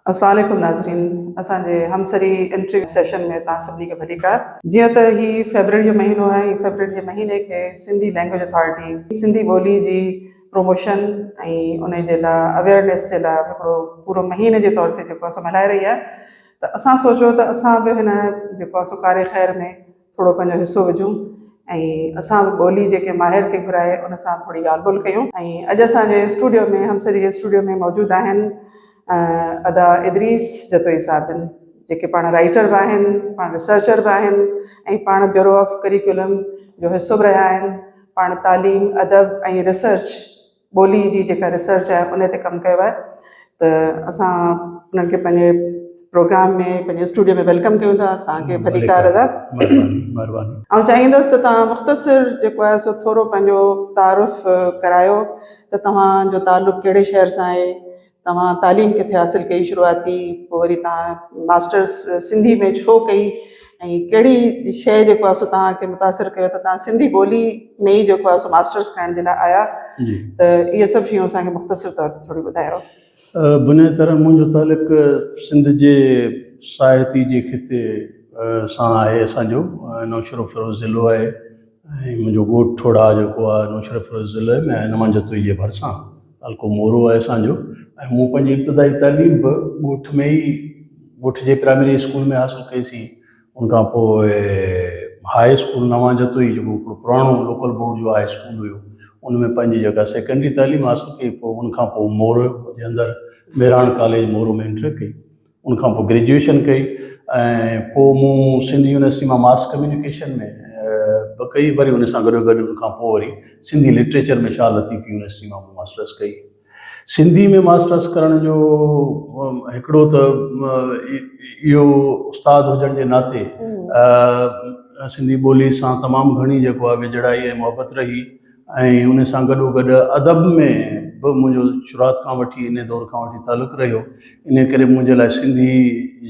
अस्सलाम वालेकुम नाज़रीन, असांजे हमसरी एंट्री सेशन में तव्हां सभिनी खे भलीकार। जीअं त ही फेबरवरी जो महीनो आहे, फेबरवरी जे महीने खे सिंधी लैंग्वेज अथॉरिटी सिंधी ॿोली जी प्रमोशन ऐं उन जे लाइ अवेयरनेस जे लाइ हिकिड़ो पूरो महीने जे तौर ते जेको आहे सो मल्हाए रही आहे। त असां सोचियो त असां बि हिन जेको आहे सो कार्य ख़ैर में थोरो पंहिंजो हिसो विझूं ऐं असां बि ॿोली जेके माहिर खे घुराए उन सां थोरी ॻाल्हि ॿोल कयूं। ऐं अॼु असांजे स्टूडियो में हमसरी जे स्टूडियो में मौजूदु आहिनि अदा इदरीस जतोई साहब आहिनि, जेके पाण राइटर बि आहिनि, पाण रिसर्चर बि आहिनि ऐं पाण ब्यूरो ऑफ करिकुलम जो हिसो बि रहिया आहिनि। पाण तालीम अदब ऐं रिसर्च ॿोली जी जेका रिसर्च आहे उन ते कमु कयो आहे। त असां उन्हनि खे पंहिंजे प्रोग्राम में पंहिंजे स्टूडियो में वेलकम कयूं था। तव्हांखे भलीकार अदा। महिरबानी। ऐं चाहींदसि त तव्हां मुख़्तसिर जेको आहे सो थोरो पंहिंजो तारुफ़ करायो त तव्हांजो तालुक़ु कहिड़े शहर सां आहे, तव्हां तालीम किथे हासिलु कई शुरूआती, पोइ वरी तव्हां मास्टर्स सिंधी में छो कई ऐं कहिड़ी शइ जेको आहे सो तव्हांखे मुतासिर कयो त तव्हां सिंधी ॿोली में ई जेको आहे सो मास्टर्स करण जे लाइ आया। त इहे सभु शयूं असांखे मुख़्तसिर तौर ते थोरी ॿुधायो। बुनियादी तरह मुंहिंजो तालुक़ु सिंध जे साहिती जे खिते सां आहे। असांजो नौशरो फिरोज़ ज़िलो आहे ऐं मुंहिंजो ॻोठु ठोड़ा जेको आहे नौशरो फिरोज़ ज़िले में नवां जतोई जे भरिसां तालको मोरो आहे असांजो। ऐं मूं पंहिंजी इब्तिदाई तालीम बि ॻोठ में ई ॻोठ जे प्राइमरी स्कूल में हासिलु कईसीं। उनखां पोइ हाई स्कूल नवां जतोई जेको हिकिड़ो पुराणो लोकल बोर्ड जो हाई स्कूल हुयो उन में पंहिंजी जेका सेकेंडरी तालीम हासिलु कई। पोइ उनखां पोइ मोरो जे अंदरि मेराण कॉलेज मोरो में एंटर कई। उनखां पोइ ग्रेजुएशन कई ऐं पोइ मूं सिंधी यूनिवर्सिटी मां मास कम्युनिकेशन में बि कई। वरी उन सां गॾो गॾु उनखां पोइ वरी सिंधी लिटरेचर में शाह लतीफ़ यूनिवर्सिटी मां मास्टर्स कई। सिंधी में मास्टर्स करण जो हिकिड़ो त इहो उस्ताद हुजण जे नाते सिंधी ॿोली सां तमामु घणी जेको आहे विझड़ाई ऐं मुहबत रही ऐं उन सां गॾो गॾु अदब में बि मुंहिंजो शुरूआति खां वठी इन दौर खां वठी तालुक़ु रहियो। इन करे मुंहिंजे लाइ सिंधी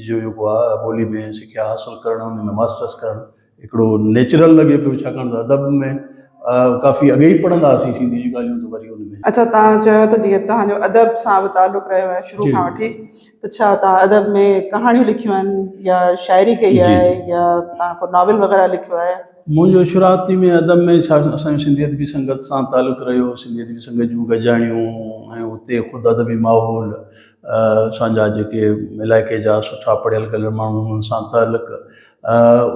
जो जेको आहे ॿोली में सिखिया हासिलु करणु, उन में मास्टर्स करणु हिकिड़ो नेचुरल लॻे पियो, छाकाणि त अदब में काफ़ी अॻे ई पढ़ंदा हुआसीं सिंधी जी ॻाल्हियूं त वरी उन में। अच्छा, तव्हां चयो त जीअं तव्हांजो अदब सां बि तालुक़ु रहियो आहे शुरू खां वठी, त छा तव्हां अदब में कहाणियूं लिखियूं आहिनि या शाइरी कई आहे या तव्हां को नॉवल वग़ैरह लिखियो आहे? मुंहिंजो शुरूआती में अदब में असांजो सिंधी अदबी संगत सां तालुक़ु रहियो। सिंधी अदबी संगत जूं गजाणियूं ऐं उते ख़ुदि अदबी माहौल, असांजा जेके इलाइक़े जा सुठा पढ़ियल कलियल माण्हू उन्हनि सां तालुक़ु,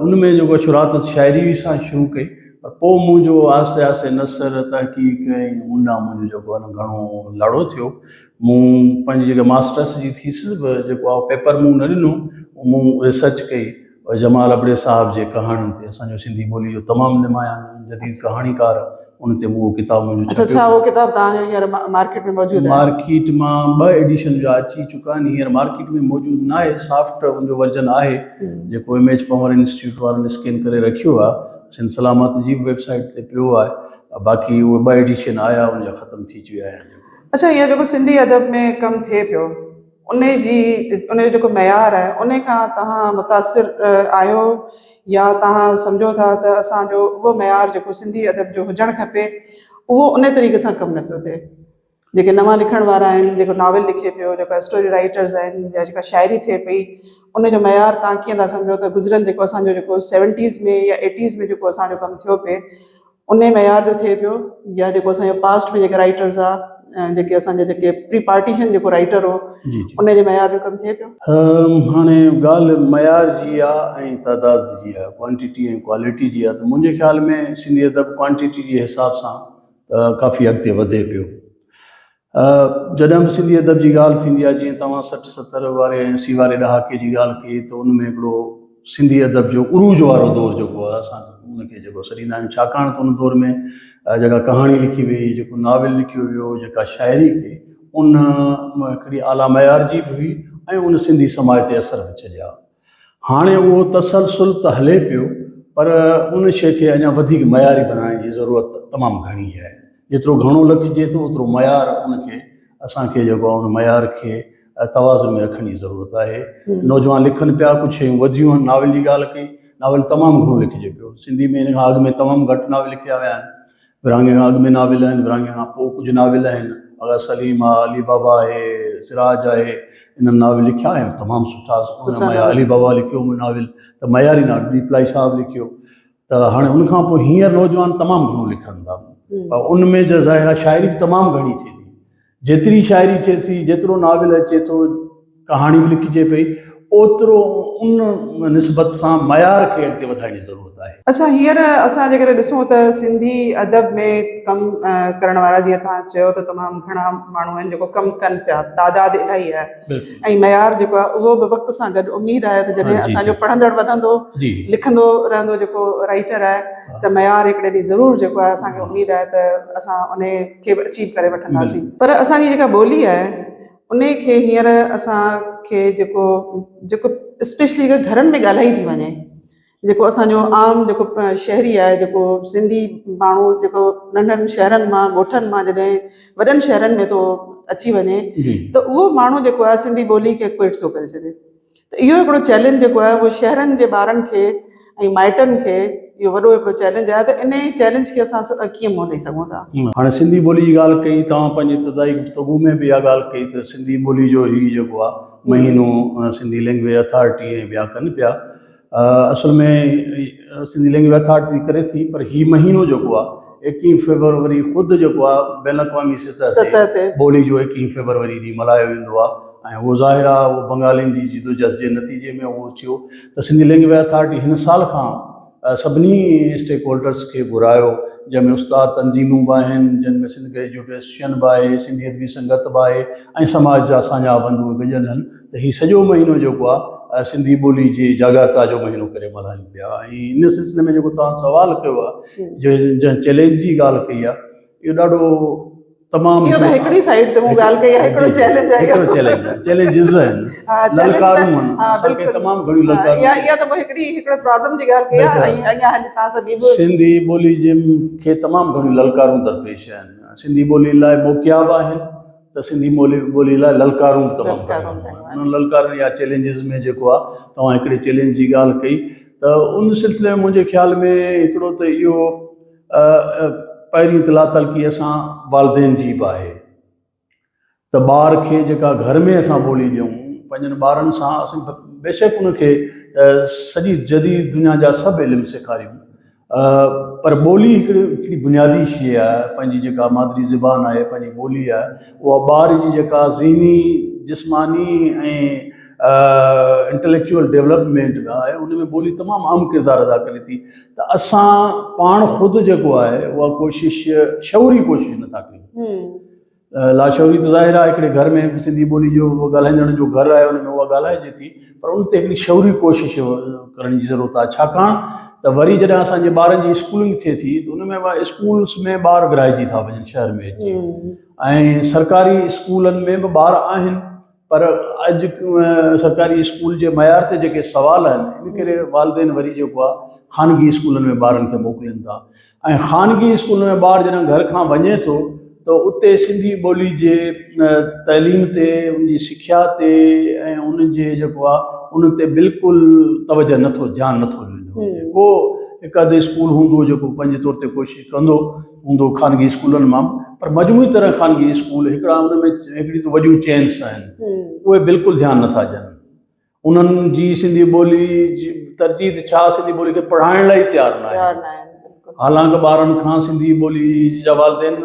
उन में जेको शुरूआति शाइरी सां शुरू कई। पर पोइ मुंहिंजो आहिस्ते आहिस्ते नसर तहक़ीक़ ऐं उन मुंहिंजो जेको आहे न घणो लाड़ो थियो। मूं पंहिंजी जेका मास्टर्स जी थीसिस बि जेको आहे पेपर मूं न ॾिनो, मूं रिसर्च कई जमाल अबड़े साहब जे कहाणियुनि ते। असांजो सिंधी ॿोली जो तमामु निमाया जदीद कहाणीकार, उन ते उहो किताबु मुंहिंजो। अच्छा, छा उहो किताबु तव्हांजो हींअर मार्केट में मौजूदु आहे? मार्केट मां 2 एडिशन जा अची चुका आहिनि। हींअर मार्केट में मौजूदु न आहे, सॉफ्ट उनजो वर्जन आहे जेको इमेज पावर इंस्टीट्यूट वारनि स्कैन करे रखियो आहे। सिंध सलामत जी वेबसाइट ते पियो आहे। बाक़ी उहे 2 एडिशन आया, उनजा ख़तमु थी चुका आहिनि। अच्छा, इहो जेको सिंधी अदब में कमु थिए पियो उनजो जेको मयार आहे उन खां तव्हां मुतासिर आहियो या तव्हां सम्झो था त असांजो उहो मयार जेको सिंधी अदब जो हुजणु खपे उहो उन तरीक़े सां कमु न पियो थिए? जेके नवां लिखण वारा आहिनि, जेको नॉवल लिखे पियो, जेका स्टोरी राइटर्स आहिनि या जेका शाइरी थिए पई, उनजो मयार तव्हां कीअं था सम्झो त गुज़िरियल जेको असांजो जेको 70s में या 80s में जेको असांजो कमु थियो पिए उन मयार जो थिए पियो, या जेको असांजो पास्ट में जेके राइटर्स आहे जेके असांजे जेके प्री पार्टीशन जेको राइटर हो उन जे मयार जो कमु थिए पियो? हाणे ॻाल्हि मयार जी आहे ऐं तइदाद जी आहे, क्वांटिटी ऐं क्वालिटी जी आहे। त मुंहिंजे ख़्याल में सिंधी अदब क्वांटिटी जे हिसाब सां काफ़ी अॻिते वधे पियो। जॾहिं बि सिंधी अदब जी ॻाल्हि थींदी आहे, जीअं तव्हां 60-70 वारे 80 वारे ॾहाके जी ॻाल्हि कई, त उन में हिकिड़ो सिंधी अदब जो उरूज वारो दौरु जेको आहे असां उनखे जेको सॾींदा आहियूं, छाकाणि त उन दौर में जेका कहाणी लिखी वई, जेको नॉवल लिखियो वियो, जेका शाइरी कई, उन हिकिड़ी आला मयार जी बि हुई ऐं उन सिंधी समाज ते असर बि छॾिया। हाणे उहो तसलसुल त हले पियो, पर उन शइ खे अञा वधीक मयारी बनाइण जी ज़रूरत तमामु घणी आहे। जेतिरो घणो लिखिजे थो ओतिरो मयार उनखे असांखे जेको आहे उन मयार खे तवाज़ुन में रखण जी ज़रूरत आहे। नौजवान लिखनि पिया, कुझु शयूं वधियूं आहिनि। नॉवल जी ॻाल्हि कई, नॉवल तमामु घणो लिखिजे पियो सिंधी में। इन खां अॻु में तमामु घटि नॉवल लिखिया विया आहिनि। विरहाङे खां अॻु में नॉवल आहिनि, विरहाङे खां पोइ कुझु नॉवल आहिनि, मगर सलीम आहे, अली बाबा आहे, सिराज आहे, इन्हनि नाविल लिखिया आहिनि तमामु सुठा अली बाबा लिखियो नाविल, त मयारी नाविल डी प्लाई साहिबु लिखियो। त हाणे उनखां पोइ हींअर नौजवान तमामु घणो लिखनि था, पर उन में जो ज़ाहिर आहे शाइरी बि तमामु घणी थिए थी, जेतिरी शाइरी थिए थी, जेतिरो नाविल अचे थो, कहाणी बि लिखिजे पई, ओतिरो उन निस्बत सां मयार खे अॻिते वधाइण जी ज़रूरत आहे। अच्छा, हींअर असां जेकॾहिं ॾिसूं त सिंधी अदब में कमु करण वारा, जीअं तव्हां चयो त तमामु घणा माण्हू आहिनि जेको कमु कनि पिया, तादाद इलाही आहे, ऐं मयार जेको आहे उहो बि वक़्त सां गॾु उमेद आहे त जॾहिं असांजो पढ़ंदड़ वधंदो, लिखंदो रहंदो जेको राइटर आहे, त मयार हिकिड़े ॾींहुं ज़रूरु जेको आहे असांखे उमेद आहे त असां उन खे बि अचीव करे वठंदासीं। पर असांजी जेका ॿोली आहे उन खे हींअर असांखे जेको स्पेशली घरनि में ॻाल्हाई थी वञे, जेको असांजो आम जेको शहरी आहे, जेको सिंधी माण्हू जेको नंढनि शहरनि मां, ॻोठनि मां जॾहिं वॾनि शहरनि में थो अची वञे, त उहो माण्हू जेको आहे सिंधी ॿोली खे क्विट थो करे छॾे। त इहो हिकिड़ो चैलेंज जेको आहे उहो शहरनि जे ॿारनि खे ऐं माइटनि खे इहो वॾो हिकिड़ो चैलेंज आहे, त इन चैलेंज खे असां कीअं मोड़े सघूं था? हाणे सिंधी ॿोली जी ॻाल्हि कई तव्हां, पंहिंजी इब्तिदाई गुफ़्तगू में बि इहा ॻाल्हि कई त सिंधी ॿोली जो ही जेको आहे महीनो सिंधी लैंग्वेज अथॉरिटी ऐं ॿिया कनि पिया। असल में सिंधी लैंग्वेज अथॉरिटी करे थी, पर ही महीनो जेको आहे 21 फरवरी ख़ुदि जेको आहे बैन अक़वामी सतह ते ॿोली जो 21 फरवरी ॾींहुं मल्हायो वेंदो आहे, ऐं उहो ज़ाहिर आहे उहो बंगालियुनि जी जिदोजहद जे नतीजे में उहो थियो। त सिंधी लैंग्वेज अथॉरिटी हिन साल खां सभिनी स्टेक होल्डर्स खे घुरायो, जंहिंमें उस्ताद तंज़ीमूं बि आहिनि, जिन में सिंध ग्रेजुएट एसोसिएशन बि आहे, सिंधी अदबी संगत बि आहे, ऐं समाज जा असांजा बंधू गॾियल आहिनि। त हीउ सॼो महीनो जेको आहे सिंधी ॿोली जी जागरता जो महीनो करे मल्हायूं पिया। ऐं इन सिलसिले में जेको तव्हां सुवालु कयो आहे, जंहिं चैलेंज जी ॻाल्हि कई आहे, इहो ॾाढो तमामु हिकिड़ी साइड ते मूं ॻाल्हि कई आहे, हिकिड़ो चैलेंज आहे, चैलेंजिस आहिनि, ललकारूं आहिनि, असांखे तमामु घणियूं ललकारूं। इहा त हिकिड़े प्रॉब्लम जी ॻाल्हि कई आहे, ऐं अॻियां हली तव्हां सां बि सिंधी ॿोली खे तमामु घणियूं ललकारूं दरपेश आहिनि। सिंधी ॿोली लाइ मौक़िया बि आहिनि, त सिंधी ॿोली लाइ ललकारूं बि तमामु आहिनि। उन ललकारनि या चैलेंजिस में जेको आहे तव्हां हिकिड़े चैलेंज जी ॻाल्हि कई, त उन सिलसिले में मुंहिंजे ख़्याल में हिकिड़ो त इहो पहिरीं इतला तलकी असां वालदेन जी बि आहे, त ॿार खे जेका घर में असां ॿोली ॾियूं पंहिंजनि ॿारनि सां, असां बेशक उनखे सॼी जदीद दुनिया जा सभु इल्म सेखारियूं, पर ॿोली हिकिड़ी बुनियादी शइ आहे, पंहिंजी जेका मादरी ज़बान आहे, पंहिंजी ॿोली आहे, उहा ॿार जी जेका ज़हनी, जिस्मानी ऐं इंटेलेक्चुअल डेवलपमेंट आहे, उन में ॿोली तमामु अहम किरदारु अदा करे थी। त असां पाण ख़ुदि जेको आहे उहा कोशिशि, शौरी कोशिशि नथा कयूं। लाशौरी त ज़ाहिर आहे, हिकिड़े घर में सिंधी ॿोली जो ॻाल्हाईंदड़ जो घर आहे, उन में उहा ॻाल्हाइजे थी, पर उन ते हिकिड़ी शौरी कोशिशि करण जी ज़रूरत आहे। छाकाणि त वरी जॾहिं असांजे ॿारनि जी स्कूलिंग थिए थी, त उन में स्कूल्स में ॿार विराइजी था वञनि शहर में अची, ऐं सरकारी स्कूलनि में बि ॿार आहिनि, पर अॼु सरकारी स्कूल जे मयार ते जेके सवाल आहिनि, इन करे वालदेन वरी जेको आहे ख़ानगी स्कूलनि में ॿारनि खे मोकिलीनि था, ऐं ख़ानगी स्कूल में ॿारु जॾहिं घर खां वञे थो त उते सिंधी ॿोली जे तइलीम ते, उनजी सिख्या ते, ऐं उनजे जेको आहे उन ते बिल्कुलु तवजह नथो, ध्यानु नथो ॾिनो। को हिकु अधु स्कूल हूंदो जेको पंहिंजे तौर ते कोशिशि कंदो हूंदो ख़ानगी स्कूलनि मां, पर मजमूई तरह ख़ानगी स्कूल हिकिड़ा उन में हिकिड़ी त वॾियूं चेन्स आहिनि, उहे बिल्कुलु ध्यानु नथा ॾियनि। उन्हनि जी सिंधी ॿोली जी तरजीह छा, सिंधी ॿोली खे पढ़ाइण लाइ तयारु न आहे। हालांकि ॿारनि खां सिंधी ॿोली जा वालदेन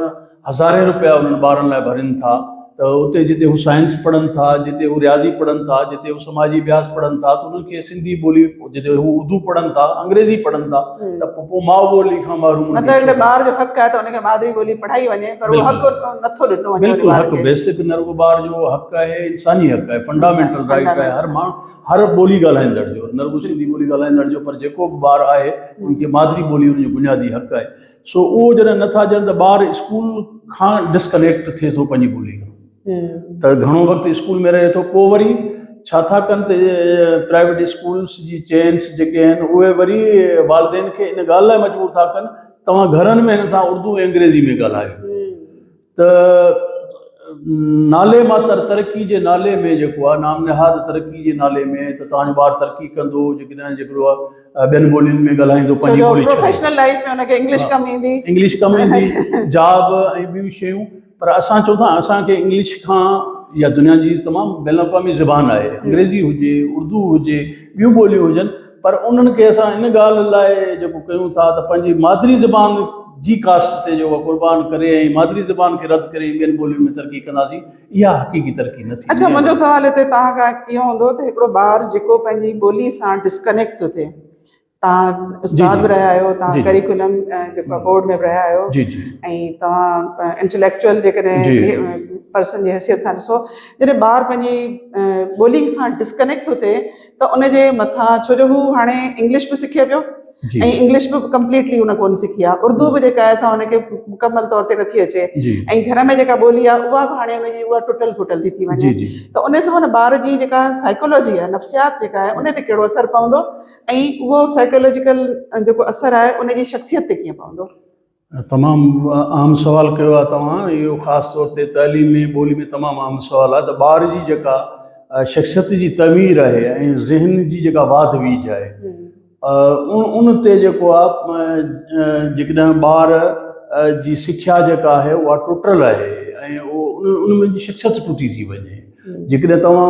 हज़ारे रुपया उन्हनि ॿारनि लाइ भरनि था, त उते जिते हू साइंस पढ़नि था, जिते हू रियाज़ी पढ़नि था, जिते हू समाजी अभ्यास पढ़नि था, त उन्हनि खे सिंधी ॿोली, जिते हू उर्दू पढ़नि था, अंग्रेज़ी पढ़नि था, त पोइ माउ ॿोली खां महरूम। मतिलबु ॿार जो हक़ आहे त उनखे मादरी ॿोली पढ़ाई वञे, पर उहो हक़ नथो ॾिनो वञे। बिल्कुलु हक़, बेसिक नर्व ॿार जो हक़ आहे, इंसानी हक़ आहे, फंडामेंटल राइट आहे हर माण्हू, हर ॿोली ॻाल्हाईंदड़ जो, नर्व सिंधी ॿोली ॻाल्हाईंदड़ जो, पर जेको बि ॿार आहे उनखे मादरी ॿोली उनजो बुनियादी हक़ आहे। सो उहो जॾहिं नथा ॾियनि त ॿार स्कूल खां डिस्कनेक्ट थिए थो पंहिंजी ॿोली खां, त घणो वक़्तु स्कूल में रहे थो, पोइ वरी छा था कनि त प्राइवेट स्कूल्स जी चेन्स जेके आहिनि उहे वरी वालदेन खे इन ॻाल्हि लाइ मजबूर था कनि, तव्हां घरनि में हिन सां उर्दू ऐं अंग्रेज़ी में ॻाल्हायो। त नाले मातर तरक़ी जे नाले में जेको आहे, नाम निहाद तरक़ी जे नाले में, त तव्हांजो ॿारु तरक़ी कंदो जेकॾहिं जेको आहे ॿियनि ॿोलियुनि में ॻाल्हाईंदो, पंहिंजी ॿोली प्रोफेशनल लाइफ में हुनखे इंग्लिश कमु ईंदी, इंग्लिश कमु ईंदी, जॉब ऐं ॿियूं शयूं, पर असां चऊं था असांखे इंग्लिश खां या दुनिया जी तमामु बैन अवी ज़बान आहे, अंग्रेज़ी हुजे, उर्दू हुजे, ॿियूं ॿोलियूं हुजनि, पर उन्हनि खे असां इन ॻाल्हि लाइ जेको कयूं था त पंहिंजी मादरी ज़बान जी कास्ट ते जो क़ुर्बान करे ऐं मादरी ज़बान खे रद्द करे ॿियनि ॿोलियुनि में तरक़ी कंदासीं, इहा हक़ीक़ी तरक़ी न थी। अच्छा, मुंहिंजो सवाल हिते तव्हां खां इहो हूंदो त हिकिड़ो ॿारु जेको पंहिंजी ॿोली सां डिस्कनेक्ट थो थिए, तव्हां उस्ताद बि रहिया आहियो, तव्हां करिकुलम जेको बोर्ड में बि रहिया आहियो, ऐं तव्हां इंटेलेक्चुअल जेकॾहिं पर्सन जी हैसियत सां ॾिसो, जॾहिं ॿारु पंहिंजी ॿोली सां डिस्कनेक्ट थो थिए त उनजे मथां, छो जो हू हाणे इंग्लिश बि सिखे पियो ऐं इंग्लिश बि कंप्लीटली उन कोन सिखी आहे, उर्दू बि जेका आहे असां हुनखे मुकमल तौर ते नथी अचे, ऐं घर में जेका ॿोली आहे उहा बि हाणे हुनजी उहा टुटल फुटल थी वञे, त उन सां हुन ॿार जी जेका साइकोलॉजी आहे, नफ़्सियात जेका आहे, उन ते कहिड़ो असरु पवंदो ऐं उहो साइकोलॉजिकल जेको असरु आहे उनजी शख़्सियत ते कीअं पवंदो? तमामु आम सुवाल कयो आहे तव्हां, इहो ख़ासि तौर ते तइलीम में ॿोली में तमामु आम सुवाल आहे त ॿार जी जेका शख़्सियत जी तमीर आहे ऐं ज़हन जी जेका वाध वीज आहे, उन ते जेको आहे जेकॾहिं ॿार जी सिख्या जेका आहे उहा टुटल आहे ऐं उनमें जी शख़्सियत टुटी थी वञे, जेकॾहिं तव्हां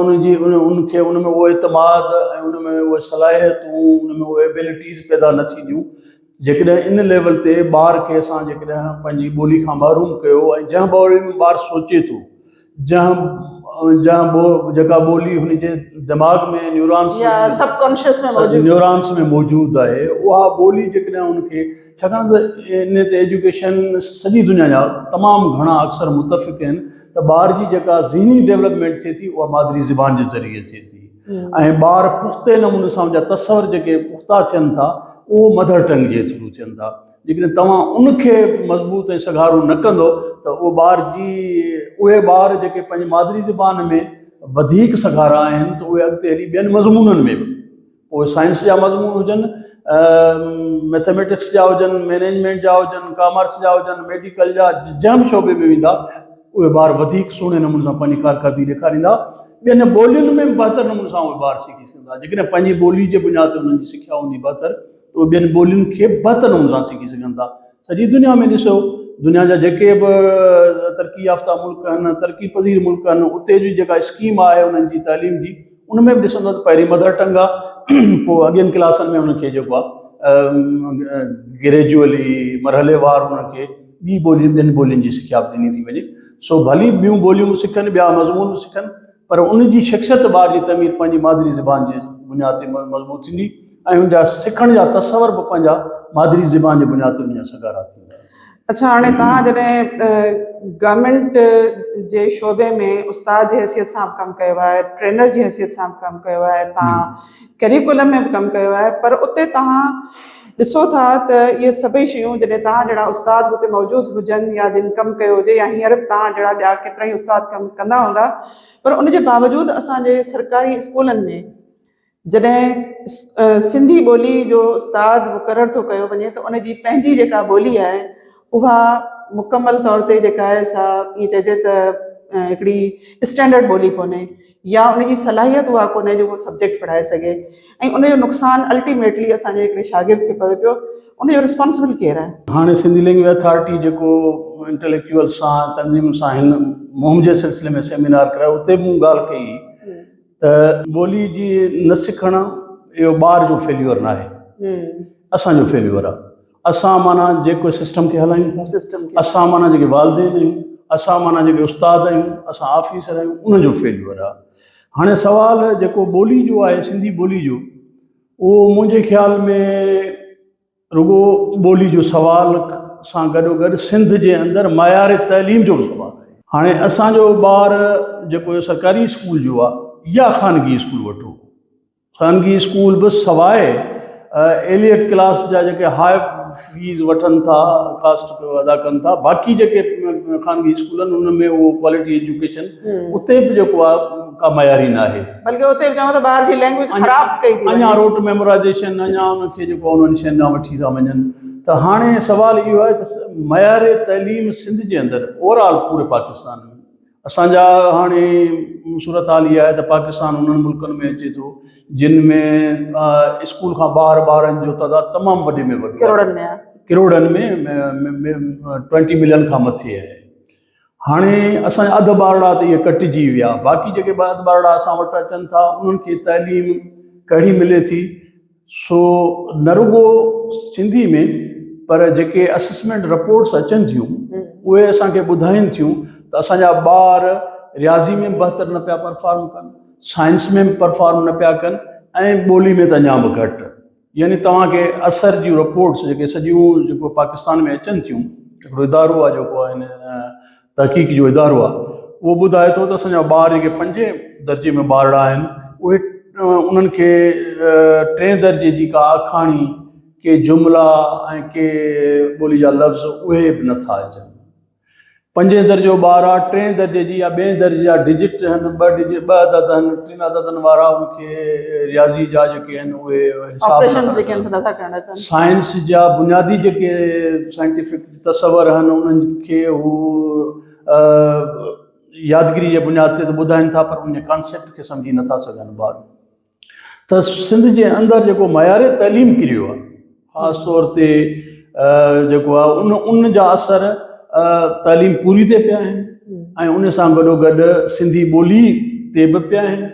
उनखे उन में उहो एतमाद ऐं उन में उहे सलाहियतूं, उन में उहे एबिलिटीज़ पैदा न थींदियूं, जेकॾहिं इन लेवल ते ॿार खे असां जेकॾहिं पंहिंजी ॿोली खां महरूम कयो ऐं जंहिं ॿोली में ॿारु सोचे थो, जेका ॿोली हुनजे दिमाग़ में न्यूरॉन्स में मौजूदु आहे, उहा ॿोली जेकॾहिं हुनखे, छाकाणि त इन ते एजुकेशन सॼी दुनिया जा तमामु घणा अक्सर मुतफ़िक़ आहिनि त ॿार जी जेका ज़हनी डेवलपमेंट थिए थी उहा मादरी ज़बान जे ज़रिए थिए थी, ऐं ॿार पुख़्ते नमूने सां जा तसवर जेके पुख़्ता थियनि था उहो मदर टंग जे थ्रू थियनि था। जेकॾहिं तव्हां उनखे मज़बूत ऐं सघारू न कंदो त उहो उहे ॿार जेके पंहिंजी मादरी ज़बान में वधीक सघारा आहिनि त उहे अॻिते हली ॿियनि मज़मूननि में बि, उहे साइंस जा मज़मून हुजनि, मैथमेटिक्स जा हुजनि, मैनेजमेंट जा हुजनि, कॉमर्स जा हुजनि, मेडिकल जा, जंहिं बि शोबे में वेंदा उहे ॿार वधीक सुहिणे नमूने सां पंहिंजी कारकर्दगी ॾेखारींदा, ॿियनि ॿोलियुनि में बहितर नमूने सां उहे ॿार सिखी सघंदा। जेकॾहिं पंहिंजी ॿोली जे बुनियाद ते उन्हनि जी सिख्या हूंदी बहितर, त उहे ॿियनि ॿोलियुनि खे बहितर नमूने सां सिखी सघनि था। सॼी दुनिया में ॾिसो, दुनिया जा जेके बि तरक़ी याफ़्ता मुल्क आहिनि, तरक़ी पज़ीर मुल्क आहिनि, उते जी जेका स्कीम आहे उन्हनि जी तालीम जी, उन में बि ॾिसंदो त पहिरीं मदर टंग आहे, पोइ अॻियनि क्लासनि में उनखे जेको आहे ग्रेजुअली मरहलेवार उनखे ॿियनि ॿोलियुनि जी सिख्या बि ॾिनी थी वञे। सो भली ॿियूं ॿोलियूं बि सिखनि, ॿिया मज़मून बि सिखनि, पर उनजी शख़्सियत ॿार जी तमीर पंहिंजी मादरी ज़बान जे बुनियाद ते मज़बूत थींदी ऐं उनजा सिखण जा तसवर बि पंहिंजा मादरी ज़बान जे बुनियाद ते उनजा सगारा थींदा। अच्छा, हाणे तव्हां जॾहिं गवर्नमेंट जे शोबे में उस्ताद जी हैसियत सां बि कमु कयो आहे, ट्रेनर जी हैसियत सां बि कमु कयो आहे, तव्हां करिकुलम में बि कमु कयो आहे, पर उते तव्हां ॾिसो था त इहे सभई शयूं जॾहिं तव्हां जहिड़ा उस्ताद हुते मौजूदु हुजनि या जिन कमु कयो हुजे, या हींअर बि तव्हां जहिड़ा ॿिया केतिरा ई उस्ताद कमु कंदा हूंदा, पर उनजे बावजूदि असांजे सरकारी स्कूलनि में जॾहिं सिंधी ॿोली जो उस्ताद मुक़ररु थो कयो वञे त उनजी पंहिंजी जेका ॿोली आहे उहा मुकमल तौर ते जेका आहे सा ईअं चइजे त हिकिड़ी स्टैंडर्ड ॿोली कोन्हे, या उनजी सलाहियत उहा कोन्हे जो उहो सब्जेक्ट पढ़ाए सघे, ऐं उनजो नुक़सानु अल्टीमेटली असांजे हिकिड़े शागिर्द खे पवे पियो। उनजो रिस्पॉन्सिबल केरु आहे? हाणे सिंधी लैंग्वेज अथॉरिटी जेको इंटेलेक्चुअल सां तंज़ीम सां हिन मुहिम जे सिलसिले में सेमिनार करायो, उते बि ॻाल्हि कई त ॿोली जी न सिखणु इहो ॿार जो फेल्यूअर न आहे, असांजो फेल्यूअर आहे। असां माना जेको सिस्टम खे हलायूं था, असां माना जेके वालदेन आहियूं, असां माना जेके उस्ताद आहियूं, असां ऑफिसर आहियूं, उनजो फेल्यूअर आहे। हाणे सवाल जेको ॿोली जो आहे, सिंधी ॿोली जो, उहो मुंहिंजे ख़्याल में रुगो ॿोली जो सवाल सां गॾोगॾु सिंध जे अंदरि मयार तइलीम जो बि सवाल आहे। हाणे असांजो ॿार जेको सरकारी स्कूल जो आहे या ख़ानगी स्कूल वठो, ख़ानगी स्कूल बि सवाइ एलियट क्लास जा जेके हाई फीस वठनि था, कास्ट अदा कनि था, बाक़ी जेके ख़ानगी स्कूल आहिनि उन में उहो क्वालिटी एजुकेशन उते बि जेको आहे का मयारी न आहे, बल्कि उते चऊं त ॿार जी लैंग्वेज ख़राब कई थी, अञा रोट मेमोराइज़ेशन, अञा उनखे जेको उन्हनि शयुनि खां वठी था वञनि। त हाणे सुवाल इहो आहे त मयार तइलीम सिंध जे अंदरि ओवरऑल पूरे पाकिस्तान में, असांजा हाणे सूरत हाल इहा आहे त पाकिस्तान उन्हनि मुल्कनि में अचे थो जिन में स्कूल खां ॿारनि जो तइदादु तमामु वॾे में वॾो, किरोड़नि में 20 मिलियन खां मथे आहे। हाणे असांजा अधु ॿारड़ा त इहे कटिजी विया, बाक़ी जेके ॿ अधु ॿारड़ा असां वटि अचनि था उन्हनि खे तइलीम कहिड़ी मिले थी। सो न रुॻो सिंधी में, पर जेके असेसमेंट रिपोर्ट्स अचनि थियूं उहे असांखे ॿुधाइनि थियूं त असांजा ॿार रियाज़ी में 72 न पिया परफॉर्म कनि, साइंस में परफॉर्म न पिया कनि, ऐं ॿोली में त अञा बि घटि। यानी तव्हांखे असर जूं रिपोर्ट्स जेके सॼियूं जेको पाकिस्तान में अचनि थियूं, हिकिड़ो इदारो आहे जेको आहे तहक़ीक़ जो इदारो आहे, उहो ॿुधाए थो त असांजा ॿार जेके 5 दर्जे में ॿारड़ा आहिनि उहे उन्हनि खे 3 दर्जे जी का आखाणी, के जुमिला ऐं के ॿोली जा लफ़्ज़ उहे बि नथा अचनि। 5 दर्जे जो ॿार आहे, 3 दर्जे जी या 2 दर्जे जा डिजिट आहिनि, 2 अदद आहिनि, 3 अददनि वारा उनखे रियाज़ी जा जेके आहिनि उहे साइंस जा बुनियादी जेके साइंटिफिक तसवर आहिनि उन्हनि खे हू यादगिरी जे बुनियाद ते त ॿुधाइनि था, पर उन कॉन्सेप्ट खे सम्झी नथा सघनि ॿार। त सिंध जे अंदरि जेको मयार तइलीम किरियो आहे, ख़ासि तौर ते जेको आहे उन जा असर तइलीम पूरी ते पिया आहिनि ऐं उन सां गॾोगॾु सिंधी ॿोली ते बि पिया आहिनि।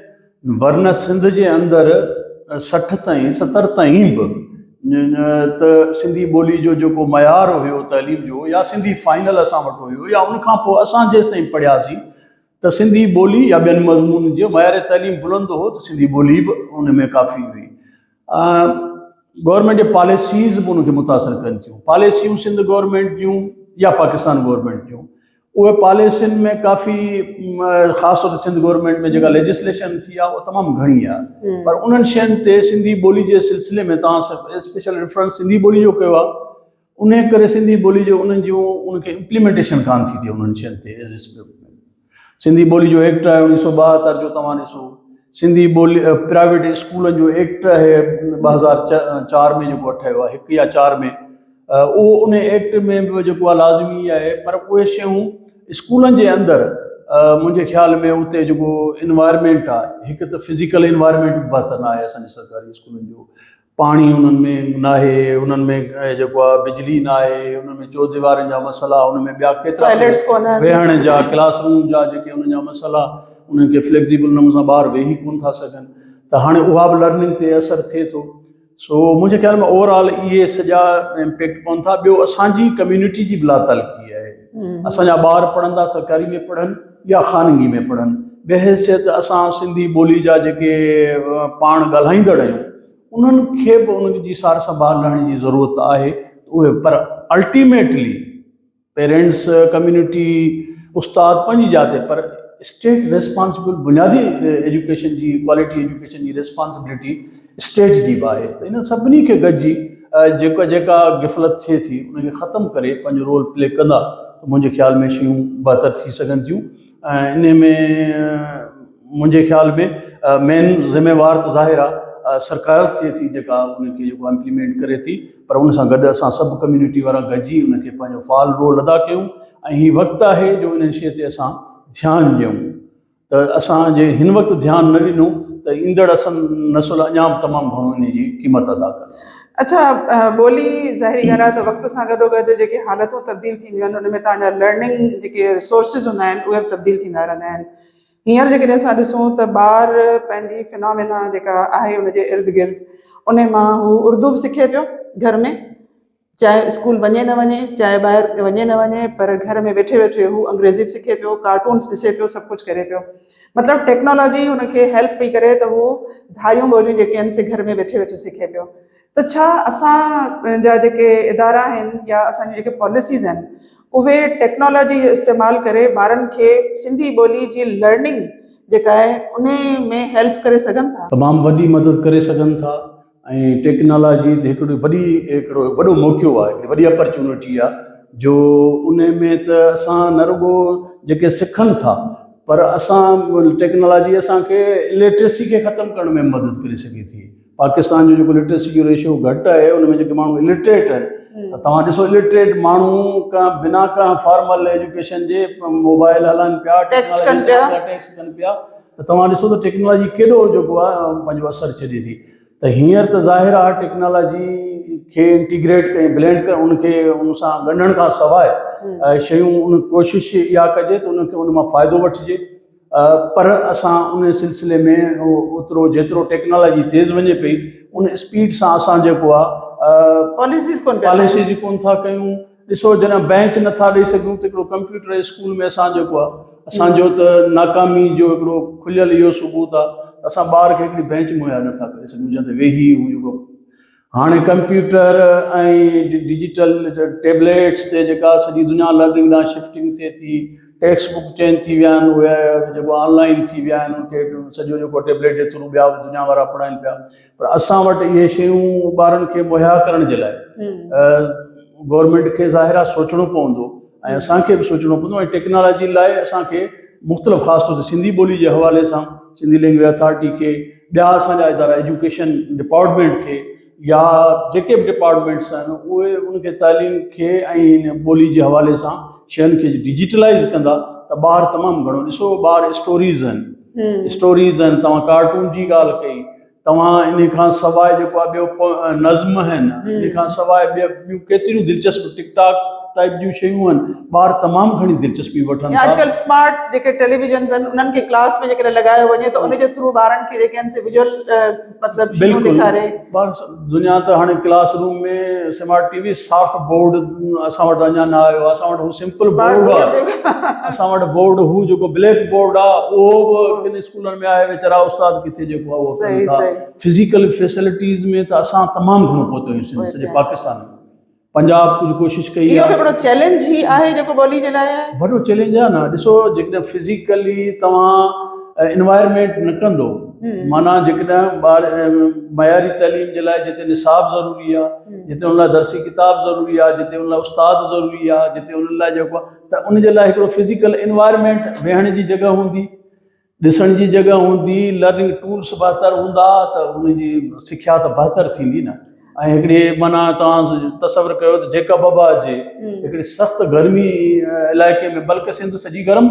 वरन सिंध जे अंदरि 60 ताईं 70 ताईं बि त सिंधी ॿोली जो जेको मयार हुयो तइलीम जो, या सिंधी फाइनल असां वटि हुयो, या उनखां पोइ असां जेसिताईं पढ़ियासीं त सिंधी ॿोली या ॿियनि मज़मून जो मयार तइलीम बुलंद हो त सिंधी ॿोली बि उन में काफ़ी हुई। गवर्नमेंट जे पॉलिसीज़ बि उनखे मुतासिर कनि थियूं। पॉलिसियूं सिंध गवर्नमेंट जूं या पाकिस्तान गवर्नमेंट जूं, उहे पॉलिसियुनि में काफ़ी ख़ासि तौर ते सिंध गवर्नमेंट में जेका लेजिस्लेशन थी आहे उहा तमामु घणी आहे, पर उन्हनि शयुनि ते सिंधी ॿोली जे सिलसिले में तव्हां स्पेशल रेफरेंस सिंधी ॿोली जो कयो आहे, उन करे सिंधी ॿोली जो उन्हनि जूं उनखे इम्प्लीमेंटेशन कान थी थिए उन्हनि शयुनि ते। सिंधी ॿोली जो एक्ट आहे 1972 जो, तव्हां ॾिसो सिंधी ॿोली प्राइवेट स्कूलनि जो एक्ट आहे 2004 में जेको ठहियो आहे, 1 या 4 में, उहो उन एक्ट में बि जेको आहे लाज़मी आहे, पर उहे शयूं स्कूलनि जे अंदरि मुंहिंजे ख़्याल में उते जेको इन्वायरमेंट आहे, हिकु त फिज़िकल इन्वायरमेंट बि बहितर न आहे असांजे सरकारी स्कूलनि जो, पाणी उन्हनि में न आहे, उन्हनि में जेको आहे बिजली न आहे, उन्हनि में 4 दीवारनि जा मसइला, उन में ॿिया केतिरा वेहण जा क्लासरूम जा जेके उन जा मसइला, उन्हनि खे फ्लेक्सिबल नमूने सां ॿार वेही कोन था सघनि, त हाणे उहा बि लर्निंग ते असरु थिए थो। सो मुंहिंजे ख़्याल में ओवरऑल इहे सॼा इम्पैक्ट पवनि था। ॿियो असांजी कम्यूनिटी जी बि लातलकी आहे, असांजा ॿार पढ़ंदा सरकारी में पढ़नि या ख़ानगी में पढ़नि, बहैसियत असां सिंधी ॿोली जा जेके पाण ॻाल्हाईंदड़ आहियूं उन्हनि खे बि उन्हनि जी सार संभाल लहण जी ज़रूरत आहे उहे, पर अल्टीमेटली पेरेंट्स कम्यूनिटी उस्ताद पंहिंजी जाते, पर स्टेट रेस्पॉन्सिबल बुनियादी एजुकेशन जी क्वालिटी एजुकेशन जी रिस्पॉन्सिबिलिटी स्टेट जी बि आहे। त इन सभिनी खे गॾिजी जेका गिफ़लत थिए थी उनखे ख़तमु करे पंहिंजो रोल प्ले कंदा त मुंहिंजे ख़्याल में शयूं बहितर थी सघनि थियूं। ऐं इन में मुंहिंजे ख़्याल में मेन ज़िम्मेवार त ज़ाहिर आहे सरकार थिए थी जेका उनखे जेको इम्प्लीमेंट करे थी, पर उन सां गॾु असां सभु कम्यूनिटी वारा गॾिजी उनखे पंहिंजो फ़ाल रोल अदा कयूं। ऐं हीउ वक़्तु आहे जो इन शइ ते असां ध्यानु ॾियूं, त असां जे हिन वक़्तु ध्यानु न ॾिनो त ईंदड़ असां नसुल अञा बि तमामु घणो इन जी क़ीमत अदा कंदा। अच्छा, ॿोली ज़ाहिरी ॻाल्हि आहे त वक़्त सां गॾोगॾु जेके हालतूं तब्दील थींदियूं आहिनि उन में तव्हांजा लर्निंग जेके रिसोर्सिस हूंदा आहिनि उहे बि तब्दील थींदा रहंदा आहिनि। हींअर जेकॾहिं असां ॾिसूं त ॿार पंहिंजी फिनोमिना जेका आहे उनजे इर्द गिर्द उन मां हू उर्दू बि सिखे पियो घर में, चाहे स्कूल वञे न वञे, चाहे ॿाहिरि वञे न वञे, पर घर में वेठे वेठे हू अंग्रेज़ी बि सिखे पियो, कार्टून्स ॾिसे पियो, सभु कुझु करे पियो। मतिलबु टेक्नोलॉजी हुनखे हेल्प पई करे त हू धारियूं ॿोलियूं जेके आहिनि से घर में वेठे वेठे सिखे पियो। त छा असांजा जेके इदारा आहिनि या असांजी जेके पॉलिसीज़ आहिनि उहे टेक्नोलॉजी जो इस्तेमालु करे ॿारनि खे सिंधी ॿोली जी लर्निंग जेका आहे उन में हेल्प करे सघनि था? तमामु वॾी मदद करे सघनि था। ऐं टेक्नोलॉजी त हिकिड़ो वॾो मौक़ो आहे, हिकिड़ी वॾी अपॉर्चुनिटी आहे जो उन में त असां न रुॻो जेके सिखनि था, पर असां टेक्नोलॉजी असांखे इलिटरेसी खे ख़तमु करण में मदद करे सघे थी। पाकिस्तान जो जेको लिटरेसी जो रेशियो घटि आहे उन में जेके माण्हू इलिटरेट आहिनि, त तव्हां ॾिसो इलिटरेट माण्हू बिना का फॉर्मल एजुकेशन जे मोबाइल हलाइनि पिया, टेक्स्ट कनि पिया, त तव्हां ॾिसो त टेक्नोलॉजी केॾो जेको आहे पंहिंजो असरु छॾे थी। त हींअर त ज़ाहिर आहे टेक्नोलॉजी खे इंटीग्रेट कयूं, ब्लेंड कयूं, उनखे उन सां ॻंढण खां सवाइ शयूं उन कोशिशि इहा कजे त उनखे उन मां फ़ाइदो वठिजे। पर असां उन सिलसिले में ओतिरो जेतिरो टेक्नोलॉजी तेज़ वञे पई उन स्पीड सां असां जेको आहे पॉलिसीज़ कोन था कयूं। ॾिसो जॾहिं बेंच नथा ॾेई सघूं त हिकिड़ो कंप्यूटर स्कूल में असां जेको आहे असांजो त नाकामी जो हिकिड़ो खुलियल इहो सबूत आहे त असां ॿार खे हिकिड़ी बेंच मुहैया नथा करे सघूं जंहिं ते वेही हू जेको हाणे कंप्यूटर ऐं डिजिटल टेबलेट्स ते जेका सॼी दुनिया लर्निंग ॾांहुं शिफ्टिंग थिए थी, टेक्स्ट बुक चेंज थी विया आहिनि, उहे जेको ऑनलाइन थी विया आहिनि, उनखे सॼो जेको टेबलेट जे थ्रू ॿिया दुनिया वारा पढ़ाइनि पिया। पर असां वटि इहे शयूं ॿारनि खे मुहैया करण जे लाइ गवर्नमेंट खे ज़ाहिर आहे सोचणो पवंदो ऐं असांखे बि सोचणो पवंदो ऐं टेक्नोलॉजी लाइ असांखे मुख़्तलिफ़ ख़ासि तौर ते सिंधी ॿोली जे हवाले सां सिंधी लैंग्वेज अथॉरिटी खे, ॿिया असांजा इदारा एजुकेशन डिपार्टमेंट खे या जेके बि डिपार्टमेंट्स आहिनि उहे उनखे तालीम खे ऐं इन ॿोली जे हवाले सां शयुनि खे डिजिटलाइज़ कंदा त ॿार तमामु घणो ॾिसो ॿार स्टोरीज़ आहिनि, तव्हां कार्टून जी ॻाल्हि कई, तव्हां इन खां सवाइ जेको आहे ॿियो नज़्म आहिनि, इन खां सवाइ ॿियूं केतिरियूं दिलचस्प टिकटॉक टाइप जूं शयूं आहिनि, ॿार तमामु घणी दिलचस्पी वठनि था। अॼुकल्ह स्मार्ट जेके टेलीविजन आहिनि उन्हनि खे क्लास में जेकॾहिं लॻायो वञे त उनजे थ्रू ॿारनि खे जेके आहिनि से विजुअल मतिलबु शयूं ॾेखारे। दुनिया त हाणे क्लास रूम में स्मार्ट टीवी सॉफ्ट बोर्ड असां वटि अञा न आयो आहे, असां वटि हू सिंपल बोर्ड आहे, असां वटि बोर्ड हू जेको ब्लैक बोर्ड आहे उहो बि किन स्कूलनि में आहे, वीचारा उस्ताद किथे जेको आहे उहो कनि था। फिज़िकल फैसिलिटीज़ में त असां तमामु घणो पहुतो आहियूं सॼे पाकिस्तान में। पंजाब कुझु कोशिशि कई आहे, इहो हिकिड़ो चैलेंज ई आहे जेको ॿोली जे लाइ वॾो चैलेंज आहे न। ॾिसो जेकॾहिं फिज़िकली तव्हां इन्वायरमेंट न कंदो, माना जेकॾहिं ॿार मयारी तइलीम जे लाइ जिते निसाब ज़रूरी आहे, जिते उन लाइ दर्सी किताब ज़रूरी आहे, जिते उन लाइ उस्ताद ज़रूरी आहे, जिते उन लाइ जेको आहे त उन जे लाइ हिकिड़ो फिज़िकल इन्वायरमेंट वेहण जी जॻह हूंदी, ॾिसण जी जॻह हूंदी, लर्निंग टूल्स बहितर हूंदा त उनजी सिख्या त बहितर थींदी न। ऐं हिकिड़ी माना तव्हां तसवुरु कयो त जेका बाबा जे हिकिड़ी सख़्तु गर्मी इलाइक़े में, बल्कि सिंध सॼी गरम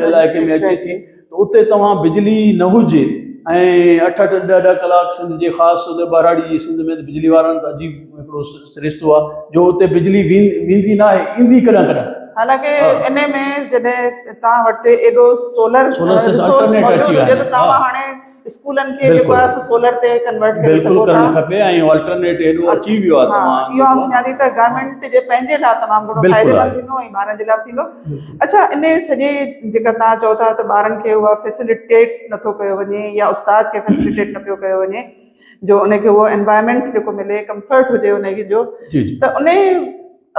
इलाइक़े में अचे थी, त उते तव्हां बिजली न हुजे ऐं 8-8 10-10 कलाक सिंध जे ख़ासि बराड़ी जी सिंध में बिजली वारनि त अजीब हिकिड़ो सिरिश्तो आहे जो उते बिजली वेंदी न आहे, ईंदी कॾहिं कॾहिं। हालांकि इन में जॾहिं तव्हां वटि एॾो सोलर रिसोर्स मौजूदु हुजे त तव्हां हाणे स्कूलनि खे जेको आहे सोलर ते कन्वर्ट करे सघो था। खपे ऐं अल्टरनेट एॾो अची वियो आहे। तव्हां इहो सुञा थी त गवर्नमेंट जे पंहिंजे लाइ तमामु घणो फ़ाइदेमंद थींदो ऐं ॿारनि जे लाइ थींदो। अच्छा, इन सॼे जेका तव्हां चओ था त ॿारनि खे उहा फैसिलिटेट नथो कयो वञे या उस्ताद खे फैसिलिटेट न पियो कयो वञे जो उनखे उहो एनवायरमेंट जेको मिले, कंफर्ट हुजे उनखे जो, त उन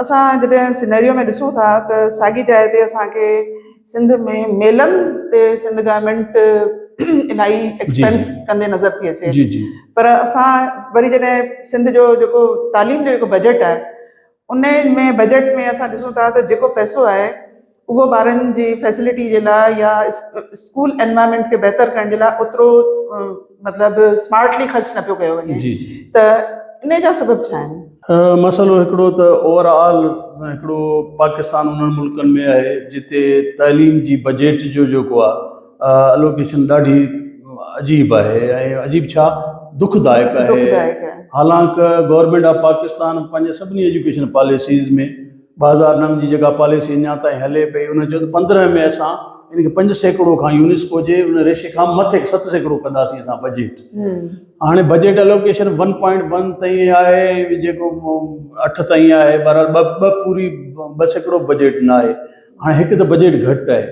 असां जॾहिं सिनेरियो में ॾिसूं था त साॻी जाइ ते असांखे सिंध में मेलनि ते सिंध गवर्नमेंट इलाही एक्सपेंस कंदे नज़र थी अचे। पर असां वरी जॾहिं सिंध जो जेको तालीम जो जेको बजट आहे उन में बजट में असां ॾिसूं था त जेको पैसो आहे उहो ॿारनि जी फैसिलिटी जे लाइ या स्कूल एनवायरमेंट खे बहितर करण जे लाइ ओतिरो मतिलबु स्मार्टली ख़र्च न पियो कयो वञे, त इन जा सबब छा आहिनि? मसइलो हिकिड़ो त ओवरऑल हिकिड़ो पाकिस्तान उन्हनि मुल्कनि में आहे जिते तालीम जी बजट जो जेको आहे अलोकेशन ॾाढी अजीब आहे ऐं अजीब छा दुखदायक आहे। हालांकि गवर्नमेंट ऑफ पाकिस्तान पंहिंजे सभिनी एजुकेशन पॉलिसीज़ में 2009 जी जेका पॉलिसी अञा ताईं हले पई उन चयो त 15 में असां इनखे 5% खां यूनेस्को जे उन रेशे खां मथे 7% कंदासीं असां बजट। हाणे बजट एलोकेशन 1.1 ताईं आहे, जेको 8 ताईं आहे, बहरहाल ॿ पूरी 2% बजट न आहे। हाणे हिकु त बजट घटि आहे,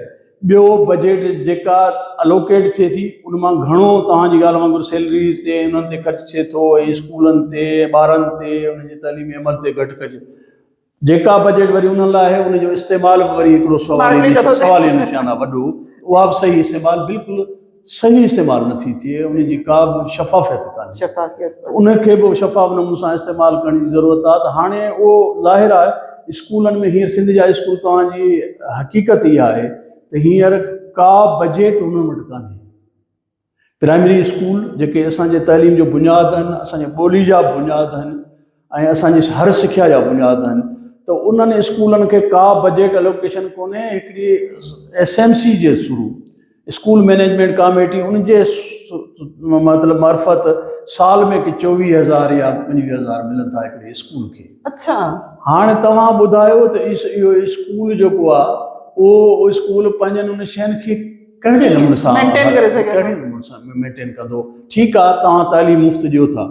ॿियो बजट जेका अलोकेट थिए थी उन मां घणो तव्हांजी ॻाल्हि वांगुरु सैलरीज़ ते उन्हनि ते ख़र्च थिए थो ऐं स्कूलनि ते, ॿारनि ते, उनजे तइलीमी अमल ते घटि कजे। जेका बजट वरी उन लाइ आहे उनजो इस्तेमालु बि वरी हिकिड़ो सवाल निशान आहे वॾो, उहा बि सही इस्तेमालु बिल्कुलु सही इस्तेमालु नथी थिए, उनजी का बि शफ़ाफ़ियत कान्हे, उनखे बि शफ़ाफ़ नमूने सां इस्तेमालु करण जी ज़रूरत आहे। त हाणे उहो ज़ाहिर आहे स्कूलनि में हींअर सिंध जा स्कूल तव्हांजी हक़ीक़त इहा आहे त हींअर का बजट हुन वटि कान्हे। प्राइमरी स्कूल जेके असांजे तइलीम जो बुनियादु आहिनि, असांजे ॿोली जा बुनियादु आहिनि ऐं असांजी हर सिख्या जा बुनियादु आहिनि, त उन्हनि स्कूलनि खे का बजट एलोकेशन कोन्हे। हिकिड़ी SMC जे थ्रू स्कूल मैनेजमेंट कमेटी उनजे मतिलबु मार्फत साल में 24,000 या 25,000 मिलनि था हिकिड़े स्कूल खे। अच्छा, हाणे तव्हां ॿुधायो त इहो स्कूल जेको आहे उहो स्कूल पंहिंजनि उन शयुनि खे कहिड़े नमूने सां मेंटेन करे सघे थो। कहिड़े नमूने सां मेंटेन कंदो। ठीकु आहे, तव्हां तालीम मुफ़्त ॾियो था,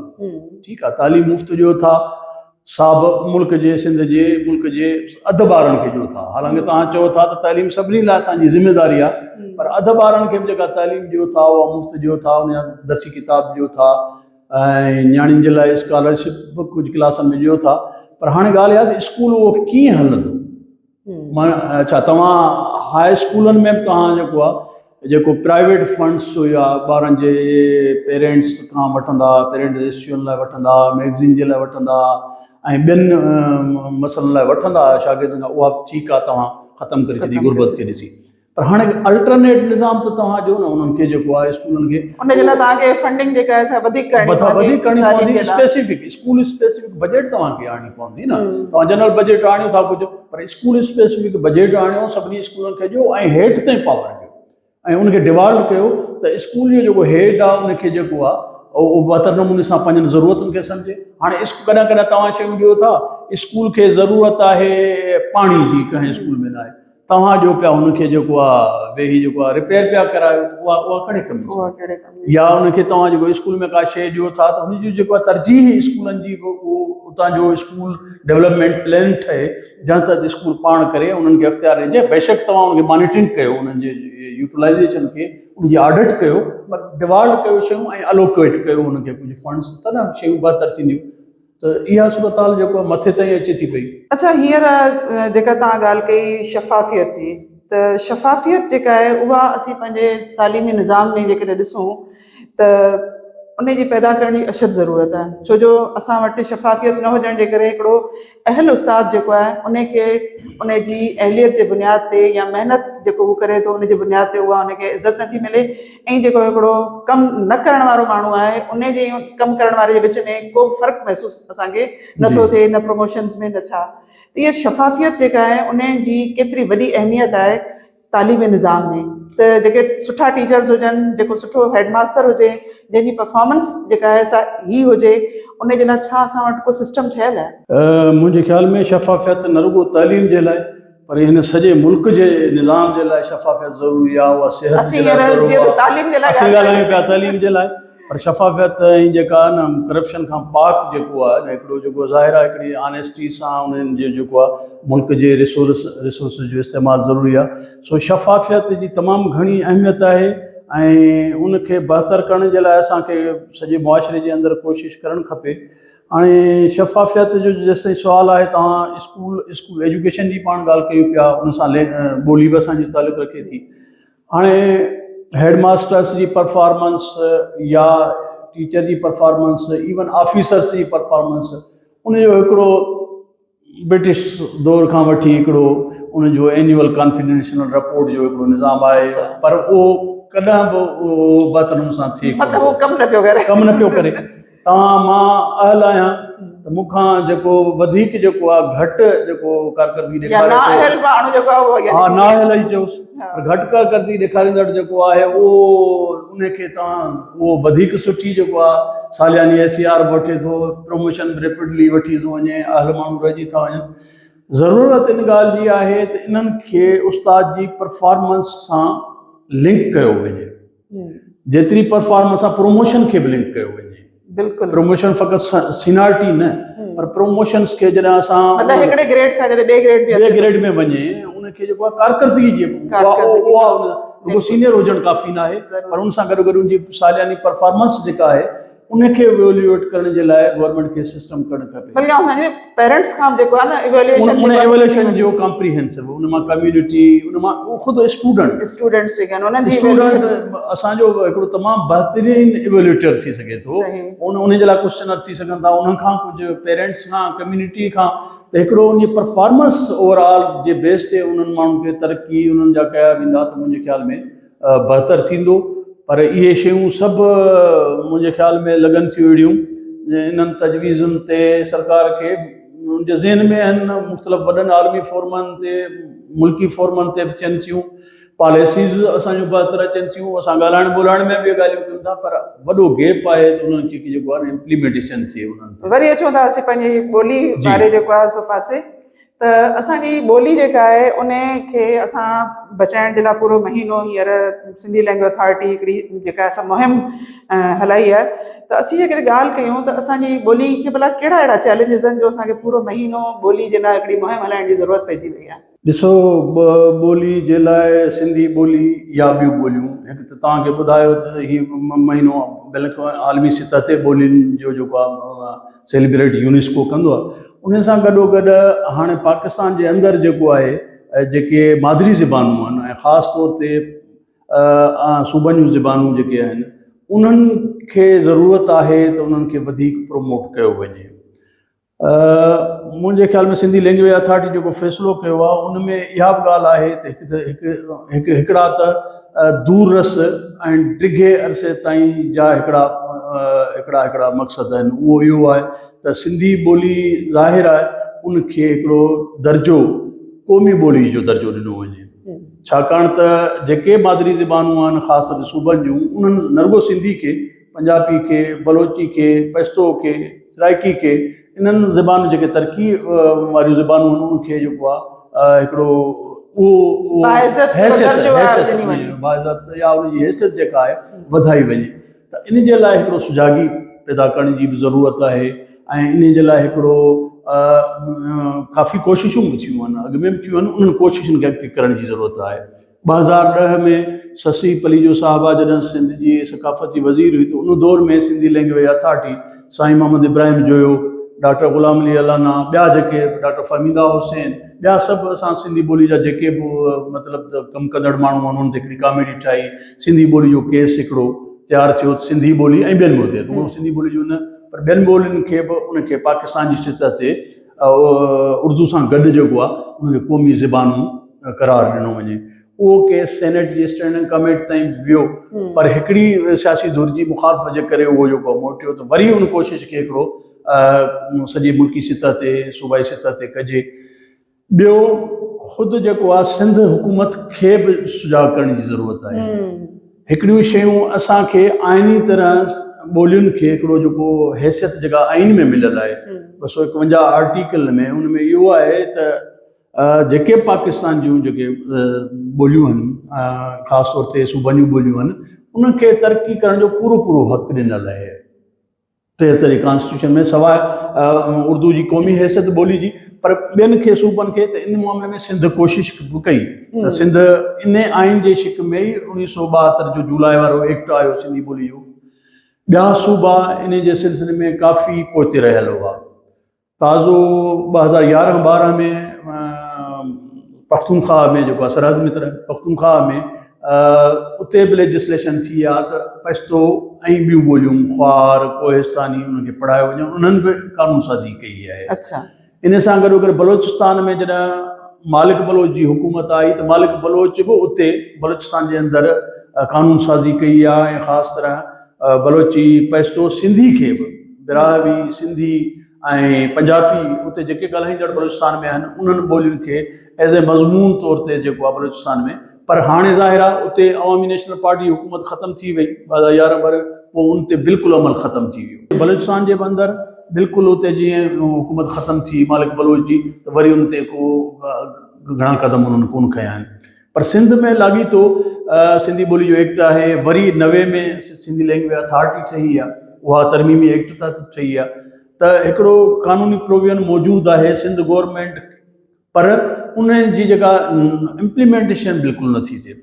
ठीकु आहे, तालीम मुफ़्त ॾियो था, साबिक़ मुल्क जे सिंध जे मुल्क जे अधु ॿारनि खे ॾियो था। हालांकि तव्हां चओ था त तालीम सभिनी लाइ असांजी ज़िमेदारी आहे, पर अधु ॿारनि खे बि जेका तालीम ॾियो था उहा मुफ़्त ॾियो था, उन जा दर्सी किताब ॾियो था ऐं नियाणियुनि जे लाइ स्कॉलरशिप बि कुझु क्लासनि में ॾियो था। पर हाणे ॻाल्हि आहे त स्कूल उहो कीअं हलंदो? अच्छा, तव्हां हाई स्कूलनि में बि तव्हां जेको आहे जेको प्राइवेट फंड्स हुया ॿारनि जे पेरेंट्स खां वठंदा, पेरेंट्स रजिस्ट्रियुनि लाइ वठंदा, मैगज़ीन जे लाइ वठंदा ऐं ॿियनि मसइलनि लाइ वठंदा शागिर्दनि खां, उहा ठीकु आहे, तव्हां ख़तमु करे छॾी गुरबत खे ॾिसी। पर हाणे अल्टरनेट निज़ाम त तव्हां ॾियो न उन्हनि खे जेको आहे स्कूलनि खे, उनजे लाइ तव्हांखे फंडिंग जेका आहे वधीक करणी पवंदी, स्पेसिफिक स्कूल स्पेसिफिक बजट तव्हांखे आणणी पवंदी न। तव्हां जनरल बजट आणियो था कुझु, पर स्कूल स्पेसिफिक बजट आणियो, सभिनी स्कूलनि खे ॾियो ऐं हेठि ताईं पावर ॾियो ऐं उनखे डिवाल्व कयो त स्कूल जो जेको हेड आहे उनखे जेको आहे उहो बहितर नमूने सां पंहिंजनि ज़रूरतुनि खे सम्झे। हाणे कॾहिं कॾहिं तव्हां शयूं ॾियो था, स्कूल खे ज़रूरत आहे पाणी जी, कंहिं स्कूल में न आहे, तव्हां ॾियो पिया हुनखे जेको आहे वेही जेको आहे रिपेयर पिया करायो, उहा कहिड़े कम जी? या उनखे तव्हां जेको स्कूल में का शइ ॾियो था त हुनजी जेको आहे तरजीह स्कूलनि जी उहो उतां जो स्कूल डेवलपमेंट प्लान ठहे, जंहिं तहत स्कूल पाण करे उन्हनि खे अख़्तियार ॾिजे। बेशक तव्हां उनखे मॉनिटरिंग कयो, उन्हनि जे यूटिलाइज़ेशन खे उनजी ऑडिट कयो, पर डिवाल्व कयो शयूं ऐं अलोकेट कयो उनखे कुझु फंड्स, त न शयूं बहितर थींदियूं। त इहा सूरत हाल जेको आहे मथे ताईं अचे थी पई। अच्छा, हींअर जेका तव्हां ॻाल्हि कई शफ़ाफ़ियत जी, त शफ़ाफ़ियत जेका आहे उहा असीं पंहिंजे तालीमी निज़ाम में जेकॾहिं ॾिसूं त उनजी पैदा करण जी अशद ज़रूरत आहे, छो जो असां वटि शफ़ाफ़ियत न हुजण जे करे हिकिड़ो अहल उस्ताद जेको आहे उनखे उनजी अहलियत जे बुनियाद ते या महिनत जेको उहो करे थो उनजे बुनियाद ते उहा उनखे इज़त नथी मिले, ऐं जेको हिकिड़ो कमु न करण वारो माण्हू आहे उनजे कमु करण वारे जे विच में को फ़र्क़ु महसूसु असांखे नथो थिए, न प्रमोशन्स में न छा। त इहा शफ़ाफ़ियत जेका आहे उन जी केतिरी वॾी अहमियत आहे तालीमी निज़ाम में, त जेके सुठा टीचर्स हुजनि, जेको सुठो हेडमास्टर हुजे, जंहिंजी परफॉर्मेंस जेका आहे सा ही हुजे, उनजे लाइ छा असां वटि को सिस्टम ठहियल आहे? मुंहिंजे ख़्याल में शफ़ाफ़ियत न रुॻो तालीम जे लाइ, पर हिन सॼे मुल्क जे निज़ाम जे लाइ शफ़ाफ़ियत ज़रूरी आहे। उहा सिहत जे लाइ तालीम जे लाइ ॻाल्हायूं पिया, तालीम जे लाइ, पर शफ़ाफ़ियत ऐं जेका न करप्शन खां पाक जेको आहे न हिकिड़ो जेको ज़ाहिर आहे हिकिड़ी ऑनेस्टी सां उन्हनि जो जेको आहे मुल्क जे रिसोर्स जो इस्तेमालु ज़रूरी आहे। सो शफ़ाफ़ियत जी तमामु घणी अहमियत आहे ऐं उनखे बहितर करण जे लाइ असांखे सॼे मुआशिरे जे अंदरि कोशिशि करणु खपे। हाणे शफ़ाफ़ियत जो जेसिताईं सुवालु आहे, तव्हां स्कूल एजुकेशन जी पाण ॻाल्हि कयूं पिया, उन सां ॿोली बि असांजी तालुक़ु रखे थी। हाणे हेडमास्टर्स जी परफॉर्मेंस या टीचर जी परफॉर्मेंस, इवन ऑफिसर्स जी परफॉर्मेंस, उनजो हिकिड़ो ब्रिटिश दौर खां वठी हिकिड़ो उनजो एन्यूअल कॉन्फिडेंशियल रिपोर्ट जो हिकिड़ो निज़ाम आहे, पर उहो कॾहिं बि उहो बहितर नमूने सां थिए कमु न पियो करे। तव्हां मां अहल आहियां त मूंखां जेको वधीक जेको आहे घटि जेको कारकर्दगी ॾेखारे, हा नाअहल ई चयोसि, पर घटि कारकर्दगी ॾेखारींदड़ जेको आहे उहो उनखे तव्हां उहो वधीक सुठी जेको आहे सालियानी SCR वठे थो, प्रमोशन रेपिडली वठी थो वञे, अहल माण्हू रहिजी था वञनि। ज़रूरत इन ॻाल्हि जी आहे त इन्हनि खे उस्ताद जी परफॉर्मेंस सां लिंक कयो वञे, जेतिरी परफॉर्मेंस सां प्रमोशन खे बि लिंक कयो वञे। बिल्कुलु, प्रमोशन फ़क़ति सीनियरिटी न, पर प्रमोशन्स खे जॾहिं असां हिकिड़े ग्रेड खां जॾहिं ॿिए ग्रेड में वञे, उनखे जेको आहे कारकर्दगी जेको सीनियर हुजणु काफ़ी न आहे, पर उन सां गॾु गॾु उनजी सालियानी परफॉर्मेंस जेका आहे उनखे इवेल्युएट करण जे लाइ गवर्नमेंट खे सिस्टम करणु खपे। पेरेंट्स खां जेको आहे न इवेल्युएशन जो कॉम्प्रिहेंसिव, उन मां कम्युनिटी, उन मां ख़ुदि स्टूडेंट्स जेके आहिनि उन्हनि जी असांजो हिकिड़ो तमामु बहितरीनु इवेल्युएटर थी सघे थो। उन जे लाइ क्वेश्चनर थी सघनि था, उन्हनि खां कुझु पेरेंट्स खां, कम्युनिटी खां, त हिकिड़ो उन जी परफॉर्मेंस ओवरऑल जे बेस ते उन्हनि माण्हुनि खे तरक़ी उन्हनि जा कया वेंदा त मुंहिंजे ख़्याल में बहितर थींदो। पर इहे शयूं सभु मुंहिंजे ख़्याल में लॻनि थियूं अहिड़ियूं, इन्हनि तजवीज़ुनि ते सरकार खे मुंहिंजे ज़हन में आहिनि, मुख़्तलिफ़ वॾनि आलमी फोरमनि ते, मुल्की फोरमनि ते बि थियनि थियूं, पॉलिसीज़ असांजो ॿ तरह अचनि थियूं, असां ॻाल्हाइण ॿोलाइण में बि ॻाल्हियूं कयूं था, पर वॾो गैप आहे त उन्हनि खे जेको आहे इम्प्लीमेंटेशन थिए उन्हनि ते। वरी अचूं था असीं पंहिंजी ॿोली जी। बारे जेको आहे सो पासे, त असांजी ॿोली जेका आहे उन खे असां बचाइण जे लाइ पूरो महीनो हींअर सिंधी लैंग्वेज अथॉरिटी हिकिड़ी जेका असां मुहिम हलाई आहे, त असीं जेकॾहिं ॻाल्हि कयूं त असांजी ॿोली खे भला कहिड़ा अहिड़ा चैलेंजिस आहिनि जो असांखे पूरो महीनो ॿोली जे लाइ हिकिड़ी मुहिम हलाइण जी ज़रूरत पइजी वई आहे? ॾिसो, ॿोली जे लाइ सिंधी ॿोली या ॿियूं ॿोलियूं, हिकु त तव्हांखे ॿुधायो त हीउ महीनो बल्कि आलमी सतह ते ॿोलियुनि जो जेको आहे सेलिब्रेट यूनेस्को कंदो आहे। उन सां गॾोगॾु हाणे पाकिस्तान जे अंदरि जेको आहे जेके मादरी ज़बानूं आहिनि ऐं ख़ासि तौर ते सूबनि जूं ज़बानूं जेके आहिनि उन्हनि खे ज़रूरत आहे त उन्हनि खे वधीक प्रमोट कयो वञे। मुंहिंजे ख़्याल में सिंधी लैंग्वेज अथॉरिटी जेको फ़ैसिलो कयो आहे उन में इहा बि ॻाल्हि आहे त हिकिड़ा त दूर रस ऐं डिघे अरसे ताईं जा हिकिड़ा मक़सद आहिनि। उहो इहो आहे त सिंधी ॿोली ज़ाहिर आहे उनखे हिकिड़ो दर्जो क़ौमी ॿोली जो दर्जो ॾिनो वञे, छाकाणि त जेके मादरी ज़बानूं आहिनि ख़ासि तौर ते सूबनि जूं, उन्हनि न रुगो सिंधी खे, पंजाबी खे, बलोची खे, पश्तो खे, सराइकी खे, इन्हनि ज़बान जेके तरक़ी वारियूं ज़बानूं आहिनि उनखे जेको आहे हिकिड़ो उहो बाइज़त या उनजी हैसियत जेका आहे वधाई वञे। त इन जे लाइ हिकिड़ो सुजागी पैदा करण जी बि ज़रूरत आहे ऐं इन जे लाइ हिकिड़ो काफ़ी कोशिशूं बि थियूं आहिनि, अॻु में बि थियूं आहिनि, उन्हनि कोशिशुनि खे अॻिते करण जी ज़रूरत आहे। 2010 में शशि पलीजो साहिबा जॾहिं सिंध जी सक़ाफ़ती वज़ीर हुई त उन दौर में सिंधी लैंग्वेज अथॉरिटी साईं मोहम्मद इब्राहिम जोयो, डॉक्टर ग़ुलाम अली अलाना, ॿिया जेके डॉक्टर फहमीदा हुसैन, ॿिया सभु असां सिंधी ॿोली जा जेके बि मतिलबु कमु कंदड़ माण्हू आहिनि उन्हनि ते हिकिड़ी कॉमेडी ठाही, सिंधी ॿोली जो केस हिकिड़ो तयारु थियो, सिंधी ॿोली ऐं ॿियनि ॿोलियुनि उहो सिंधी ॿोली जो न पर ॿियनि ॿोलियुनि खे बि उनखे पाकिस्तान जी सतह ते उर्दू सां गॾु जेको आहे उनखे क़ौमी ज़बानूं करार ॾिनो वञे। उहो केस सेनेट जी स्टैंडिंग कमेटी ताईं वियो, पर हिकिड़ी सियासी धुर जी मुखालफ़त जे करे उहो जेको मोटियो, त वरी उन कोशिश खे हिकिड़ो सॼी मुल्की सतह ते, सूबाई सतह ते कजे। ॿियो, ख़ुदि जेको आहे सिंध हुकूमत खे बि सुजाग करण जी ज़रूरत आहे। हिकिड़ियूं शयूं असांखे आइनी तरह ॿोलियुनि खे हिकिड़ो जेको हैसियत जेका आइन में मिलियल आहे 251 आर्टिकल में, उन में इहो आहे त जेके पाकिस्तान जूं जेके ॿोलियूं आहिनि ख़ासि तौर ते सूबनि जूं ॿोलियूं आहिनि उनखे तरक़ी करण जो पूरो हक़ु ॾिनल आहे 73 कॉन्स्टिट्यूशन में, सवाइ उर्दू जी क़ौमी हैसियत ॿोली जी। पर ॿियनि खे सूबनि खे त इन मामले में सिंध कोशिश कई त सिंध इन आइन जे शिक में ई 1972 जो जुलाई वारो एक्ट आयो सिंधी ॿोली जो। ॿिया सूबा इन जे सिलसिले में काफ़ी पोइते रहियल हुआ। ताज़ो 2011-12 में पख्तूनख्वा में जेको आहे सरहद में पख्तूनख्वा में उते बि लेजिस्लेशन थी आहे त पश्तो ऐं ॿियूं ॿोलियूं ख्वार कोहिस्तानी उनखे पढ़ायो वञे, उन्हनि बि कानून साज़ी कई आहे। अच्छा। इन सां गॾोगॾु बलोचिस्तान में जॾहिं मालिक बलोच जी हुकूमत आई त मालिक बलोच बि उते बलोचिस्तान जे अंदरि कानून साज़ी कई आहे ऐं ख़ासि तरह बलोची पश्तो सिंधी खे बि बिरावी सिंधी ऐं पंजाबी उते जेके ॻाल्हाईंदड़ बलोचिस्तान में आहिनि उन्हनि ॿोलियुनि खे एज़ ए मज़मून तौर ते जेको आहे बलोचिस्तान में, पर हाणे ज़ाहिर आहे उते अवामी नेशनल पार्टी हुकूमत ख़तमु थी वई 2011 पोइ उन ते बिल्कुलु अमल ख़तमु थी वियो। बलोचिस्तान जे अंदरि बिल्कुलु उते जीअं हुकूमत ख़तमु थी मालिक बलोच जी त वरी उन ते को घणा क़दम उन्हनि कोन खयां आहिनि। पर सिंध में लाॻीतो सिंधी ॿोली जो एक्ट आहे, वरी 90 में सिंधी लैंग्वेज अथॉरिटी ठही आहे, उहा तरमीमी एक्ट तहत ठही आहे, त हिकिड़ो कानूनी प्रोविजन मौजूदु आहे सिंध गवर्नमेंट, पर उन जी जेका इम्प्लीमेंटेशन बिल्कुलु नथी थिए।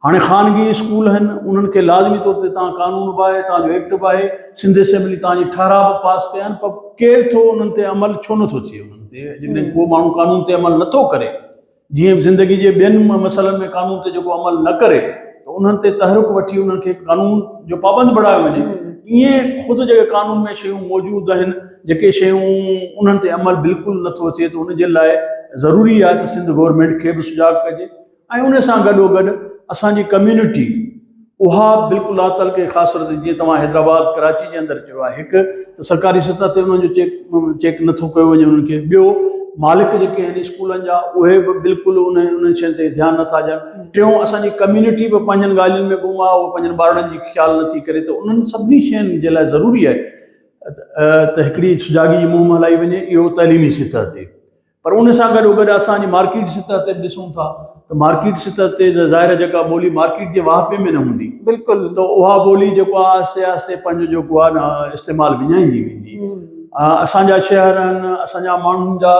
हाणे ख़ानगी स्कूल आहिनि उन्हनि खे लाज़मी तौर ते तव्हां कानून बि आहे, तव्हांजो एक्ट बि आहे, सिंध असेंबली तव्हांजी ठाराह बि पास कया आहिनि, पर केरु थो उन्हनि ते अमल छो नथो थिए? उन्हनि ते जॾहिं को माण्हू कानून ते अमल नथो करे, जीअं ज़िंदगी जे ॿियनि मसइलनि में कानून ते जेको अमल न करे त उन्हनि ते तहरुक वठी उन्हनि खे कानून जो पाबंद बणायो वञे। ईअं ख़ुदि जेके कानून में शयूं मौजूदु आहिनि जेके शयूं उन्हनि ते अमल बिल्कुलु नथो थिए, त उनजे लाइ ज़रूरी आहे त सिंध गवर्नमेंट खे बि सुजाग कजे ऐं उन सां गॾोगॾु असांजी कम्यूनिटी उहा बिल्कुलु लातल के ख़ासि तौर ते जीअं तव्हां हैदराबाद कराची जे अंदरि चयो आहे, हिकु त सरकारी सतह ते उन्हनि जो चेक नथो कयो वञे उन्हनि खे, ॿियो मालिक जेके आहिनि स्कूलनि जा उहे बि बिल्कुलु उन्हनि शयुनि ते ध्यानु नथा ॾियनि। टियों, असांजी कम्यूनिटी बि पंहिंजनि ॻाल्हियुनि में गुम आहे, उहो पंहिंजनि ॿारनि जी ख़्यालु नथी करे। त उन्हनि सभिनी शयुनि जे लाइ ज़रूरी आहे त हिकिड़ी सुजाॻी जी मुहिम हलाई वञे, इहो तइलीमी सतह ते। पर उन सां गॾोगॾु असांजी मार्केट सतह ते बि ॾिसूं था त मार्केट सतह ते ज़ाहिर जेका ॿोली मार्केट जे वाहपे में न हूंदी, बिल्कुलु, त उहा ॿोली जेको आहे आहिस्ते आहिस्ते पंहिंजो जेको आहे न इस्तेमालु विञाईंदी वेंदी। असांजा शहर आहिनि, असांजा माण्हुनि जा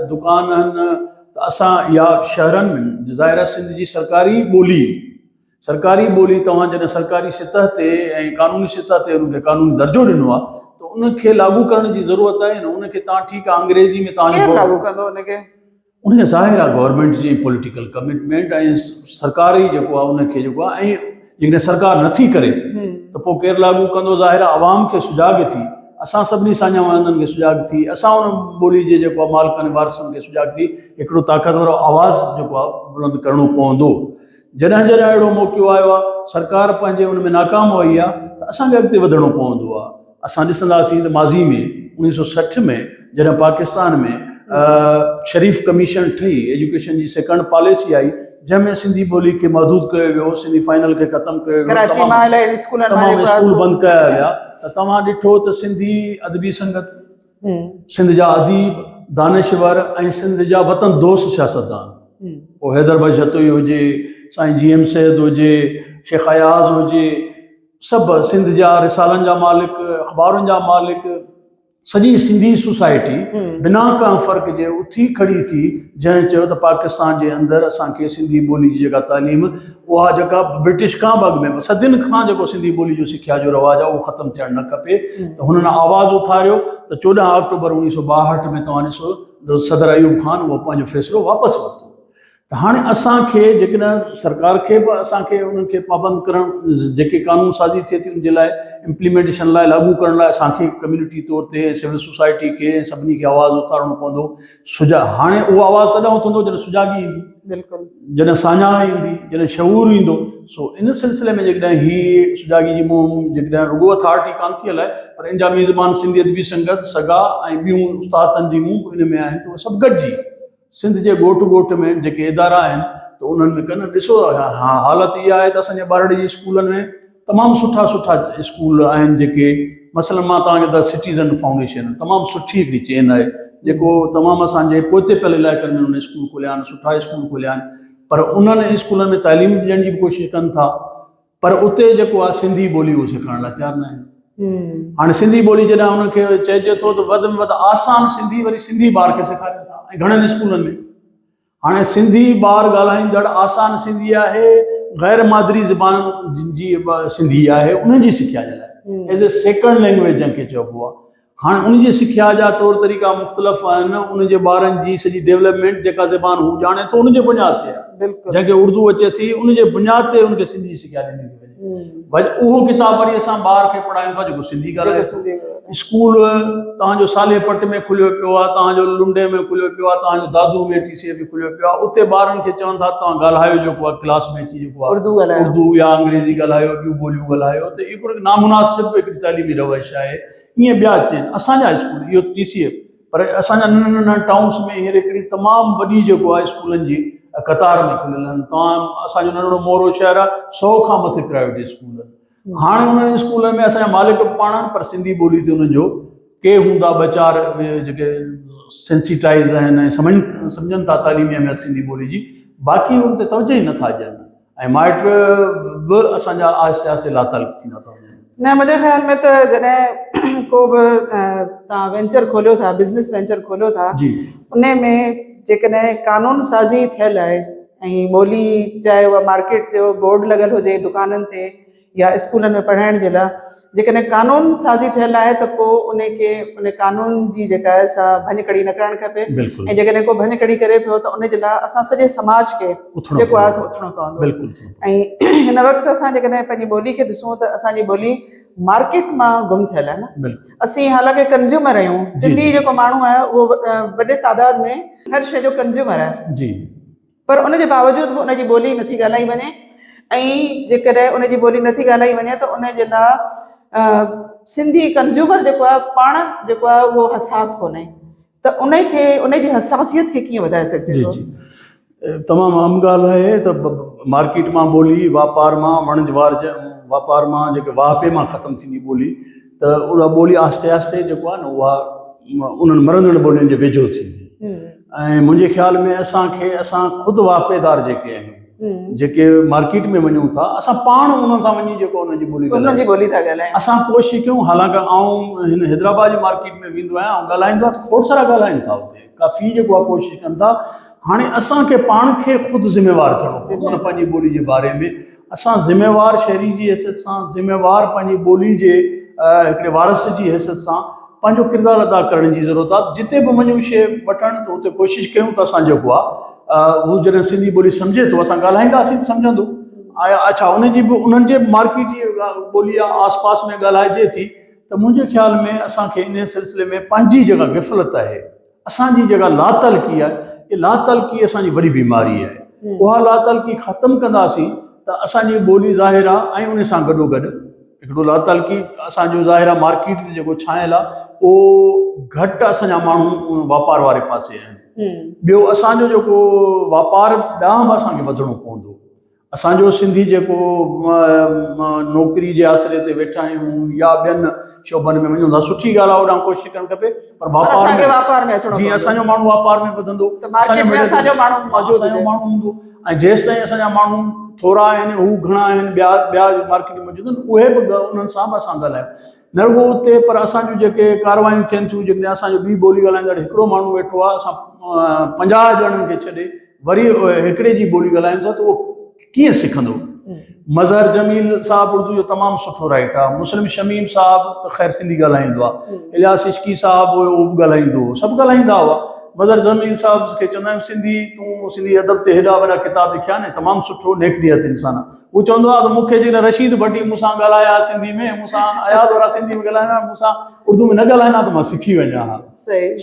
दुकान आहिनि, त असां या शहरनि में ज़ाहिर सिंध जी सरकारी ॿोली तव्हां जॾहिं सरकारी सतह ते ऐं क़ानूनी सतह ते उनखे क़ानूनी दर्जो ॾिनो आहे त उनखे लागू करण जी ज़रूरत आहे न। उनखे तव्हां ठीकु आहे अंग्रेज़ी में केरु लागू कंदो उनखे? उनखे ज़ाहिर आहे गवर्नमेंट जी पॉलिटिकल कमिटमेंट ऐं सरकार ई जेको आहे उनखे जेको आहे, ऐं जेकॾहिं सरकार नथी करे त पोइ केरु लागू कंदो? ज़ाहिर आहे आवाम खे सुजाॻ थी, असां सभिनी साञा वारनि खे सुजाॻ थी, असां उन ॿोली जे जेको आहे मालिकनि वारसनि खे सुजाॻ थी हिकिड़ो ताक़तवर आवाज़ जेको आहे बुलंद करिणो पवंदो। जॾहिं अहिड़ो मौक़ो आयो आहे, सरकार पंहिंजे हुन में नाकाम वई आहे, त असांखे अॻिते वधणो पवंदो आहे। असां ॾिसंदासीं त माज़ी में 1960 में जॾहिं पाकिस्तान में शरीफ़ कमीशन ठही, एजुकेशन जी सेकंड पॉलिसी आई, जंहिंमें सिंधी ॿोली खे महदूद कयो वियो, सिंधी फाइनल खे ख़तमु कयो वियो, तमामु स्कूल बंदि कया विया। त तव्हां ॾिठो त सिंधी अदबी संगत, सिंध जा अदीब, दानिशवर ऐं सिंध जा वतन दोस्त सियासतदान, पोइ हैदर भाई जतोई हुजे, साईं GM सैद हुजे, शेख अयाज़ हुजे, सभु सिंध जा रिसालनि जा मालिक, अख़बारुनि जा मालिक, सॼी सिंधी सोसाइटी बिना का फ़र्क़ जे उथी खड़ी थी, जंहिं चयो त पाकिस्तान जे अंदरि असांखे सिंधी ॿोली जी जेका तालीम उहा जेका ब्रिटिश खां बॻ में सदियुनि खां जेको सिंधी ॿोली जो सिख्या जो रवाजु आहे उहो ख़तमु थियणु न खपे। त हुननि आवाज़ु उथारियो त 14 अक्टूबर 1962 में तव्हां ॾिसो सदर अयूब ख़ान उहो पंहिंजो फ़ैसिलो वापसि वरितो। त हाणे असांखे जेकॾहिं सरकार खे बि असांखे उन्हनि खे पाबंद करणु, जेके क़ानून साज़ी थिए थी उनजे लाइ इम्प्लीमेंटेशन लाइ लागू करण लाइ असांखे कम्यूनिटी तौर ते सिविल सोसाइटी खे सभिनी खे आवाज़ु उथारणो पवंदो। हाणे उहो आवाज़ु तॾहिं उथंदो जॾहिं सुजाॻी ईंदी, बिल्कुलु, जॾहिं साञा ईंदी, जॾहिं शऊर ईंदो। सो इन सिलसिले में जेकॾहिं हीअ सुजाॻी जी मुहिम जेकॾहिं रुगो अथॉरिटी कान थी हलाए, पर इन जा मेज़बान सिंधी अदबी संगत, सगा ऐं ॿियूं उस्तादनि जी मुंहुं इन में आहिनि, त उहे सभु गॾिजी सिंध जे ॻोठ में जेके इदारा आहिनि त उन्हनि में कनि। ॾिसो हालति इहा आहे त असांजे ॿारड़ी जी स्कूलनि में तमामु सुठा स्कूल आहिनि जेके, मसइलनि मां तव्हांखे त सिटीज़न फाउंडेशन तमामु सुठी हिकिड़ी चेन आहे, जेको तमामु असांजे पोते पियल इलाइक़नि में उन्हनि स्कूल खोलिया आहिनि, सुठा स्कूल खोलिया आहिनि। पर उन्हनि स्कूलनि में तालीम ॾियण जी बि कोशिशि कनि था, पर उते जेको आहे सिंधी ॿोली उहो सेखारण लाइ तयारु न आहिनि। हाणे सिंधी ॿोली जॾहिं हुनखे चइजे थो त वधि में वधि आसान सिंधी वरी सिंधी ॿार खे सेखारिनि था, ऐं घणनि स्कूलनि में हाणे सिंधी ॿार ॻाल्हाईंदड़ आसान सिंधी आहे, गैर मादरी ज़बान जी सिंधी आहे, उनजी सिख्या जे लाइ एज़ ए सेकेंड लैंग्वेज जंहिंखे चइबो आहे। हाणे उनजी सिख्या जा तौर तरीक़ा मुख़्तलिफ़ आहिनि, उनजे ॿारनि जी सॼी डेवलपमेंट जेका ज़बान हू ॼाणे थो उनजे बुनियाद ते आहे, जंहिंखे उर्दू अचे थी उनजे बुनियाद ते उनखे सिंधी सिख्या ॾिनी थी वञे। भई उहो किताब वरी असां ॿार खे पढ़ायूं था जेको सिंधी ॻाल्हाए। स्कूल तव्हांजो साले पट में खुलियो पियो आहे, तव्हांजो लुंडे में खुलियो पियो आहे, तव्हांजो दादू में TC में खुलियो पियो आहे, उते ॿारनि खे चवनि था तव्हां ॻाल्हायो जेको आहे क्लास में अची जेको आहे उर्दू या अंग्रेज़ी ॻाल्हायो, ॿियूं ॿोलियूं ॻाल्हायो। त हिकिड़ो नामुनासिब हिकिड़ी तालीमी रवश आहे। ईअं ॿिया चइनि असांजा स्कूल, इहो TC, पर असांजा नंढा टाउन्स में हींअर हिकिड़ी तमामु वॾी जेको आहे स्कूलनि जी कतार में खुलियल आहिनि। तव्हां असांजो नंढड़ो मोरो शहर आहे, 100 खां मथे प्राइवेट स्कूल आहिनि। हाणे उन्हनि स्कूलनि में असांजा मालिक पाण पर सिंधी ॿोली ते उन्हनि जो के हूंदा ॿ चारि जेके सेंसिटाइज़ आहिनि ऐं सम्झनि था तालीमी अहमियत सिंधी ॿोली जी, बाक़ी उन ते तवजो ई नथा ॾियनि, ऐं माइट बि असांजा आहिस्ते आहिस्ते लातालुक थींदा था वञनि। न, मुंहिंजे ख़्याल में त जॾहिं को बि तव्हां वेंचर खोलियो था, बिज़नेस वेंचर खोलियो था, उन में जेकॾहिं क़ानून साज़ी थियल आहे ऐं ॿोली चाहे उहा मार्केट जो बोर्ड लॻल हुजे दुकाननि ते या स्कूलनि में पढ़ाइण जे लाइ, जेकॾहिं क़ानून साज़ी थियल आहे त पोइ उनखे उन क़ानून जी जेका आहे सा भञकड़ी न करणु खपे। ऐं जेकॾहिं को भञकड़ी करे पियो त उनजे लाइ असां सॼे समाज खे जेको आहे उथणो पवंदो। ऐं हिन वक़्तु असां जेकॾहिं पंहिंजी ॿोली खे ॾिसूं त असांजी ॿोली मार्केट मां गुम थियल आहे न। असीं हालांकि कंज़्यूमर आहियूं, सिंधी जेको माण्हू आहे उहो वॾे तादाद में हर शइ जो कंज़्यूमर आहे, पर उनजे बावजूदि बि उनजी ॿोली नथी ॻाल्हाई वञे। ऐं जेकॾहिं उनजी ॿोली नथी ॻाल्हाई वञे त उनजे लाइ सिंधी कंज़्यूमर जेको आहे पाण जेको आहे उहो हसास कोन्हे। त त उनजी हसासियत खे कीअं वधाए सघिजे जी थो? जी तमामु आम ॻाल्हि आहे त मार्केट मां ॿोली वापार मां वणज वापार मां जेके वाहपे मां ख़तमु थींदी ॿोली त उहा ॿोली आहिस्ते आहिस्ते जेको आहे न उहा उन्हनि मरंदड़ ॿोलियुनि जे वेझो थींदी। ऐं मुंहिंजे ख़्याल में असां ख़ुदि वापेदार जेके आहियूं जेके मार्केट में वञूं था असां पाण उन्हनि सां वञी जेको उन्हनि जी ॿोली था ॻाल्हायूं। असां कोशिशि कयूं। हालांकि आउं हिन हैदराबाद जी मार्केट में वेंदो आहियां ऐं ॻाल्हाईंदो आहे त खोड़ सारा ॻाल्हाइनि था उते काफ़ी जेको आहे कोशिशि कनि था। हाणे असांखे पाण खे ख़ुदि ज़िम्मेवार थियणो पवंदो उन पंहिंजी ॿोली जे बारे में। असां ज़िम्मेवार शहरी जी हैसियत सां ज़िम्मेवार पंहिंजी ॿोली जे हिकिड़े वारस जी हैसियत सां पंहिंजो किरदारु अदा करण जी ज़रूरत आहे। जिते बि वञूं शइ वठणु त उते कोशिशि कयूं त असां जेको आहे हू जॾहिं सिंधी ॿोली सम्झे थो असां ॻाल्हाईंदासीं त सम्झंदो। अच्छा उनजी बि उन्हनि जे मार्केट जी ॿोली आहे आस पास में ॻाल्हाइजे थी त मुंहिंजे ख़्याल में असांखे इन सिलसिले में पंहिंजी जेका गिफ़लत आहे असांजी जेका लातलकी आहे इहा लातलकी असांजी वॾी बीमारी आहे। उहा लातलकी ख़तमु कंदासीं त असांजी ॿोली ज़ाहिर आहे ऐं उन सां गॾोगॾु हिकिड़ो लातलकी असांजो ज़ाहिर आहे मार्केट ते जेको छायल आहे उहो घटि असांजा माण्हू वापार वारे पासे आहिनि। ॿियो असांजो जेको वापार ॾांहुं बि असांखे वधिणो पवंदो। असांजो सिंधी जेको नौकिरी जे आसिरे ते वेठा आहियूं या ॿियनि शोबनि में वञूं था सुठी ॻाल्हि आहे ओॾां कोशिशि करणु खपे पर वापार में जीअं असांजो माण्हू वापार में वधंदो असांजो माण्हू हूंदो ऐं जेसि ताईं असांजा माण्हू थोरा आहिनि हू घणा आहिनि ॿिया मार्केट में मौजूदु आहिनि उहे बि उन्हनि सां बि असां ॻाल्हायूं न रुॻो उते पर असांजूं जेके कारवायूं थियनि थियूं जेकॾहिं असांजो ॿी ॿोली ॻाल्हाईंदड़ हिकिड़ो माण्हू वेठो आहे असां 50 ॼणनि खे छॾे वरी हिकिड़े जी ॿोली ॻाल्हायूं था त उहो कीअं सिखंदो। मज़हर जमील साहब उर्दू जो तमामु सुठो राइटर आहे। मुस्लिम शमीम साहब त ख़ैर सिंधी ॻाल्हाईंदो आहे। इलियास इश्की साहब हुयो उहो बि ॻाल्हाईंदो हो सभु ॻाल्हाईंदा हुआ। मज़हर जमील साहब खे चवंदा आहियूं तूं सिंधी अदब ते हेॾा वॾा किताब लिखिया आहिनि तमामु सुठो नेकड़ियत इंसान आहे। उहो चवंदो आहे त मूंखे जेकॾहिं रशीद भट्टी मूंसां ॻाल्हाया सिंधी में मूंसां अयाद वारा सिंधी में ॻाल्हाईंदा मूंसां उर्दू में न ॻाल्हाईंदा त मां सिखी वञा हा।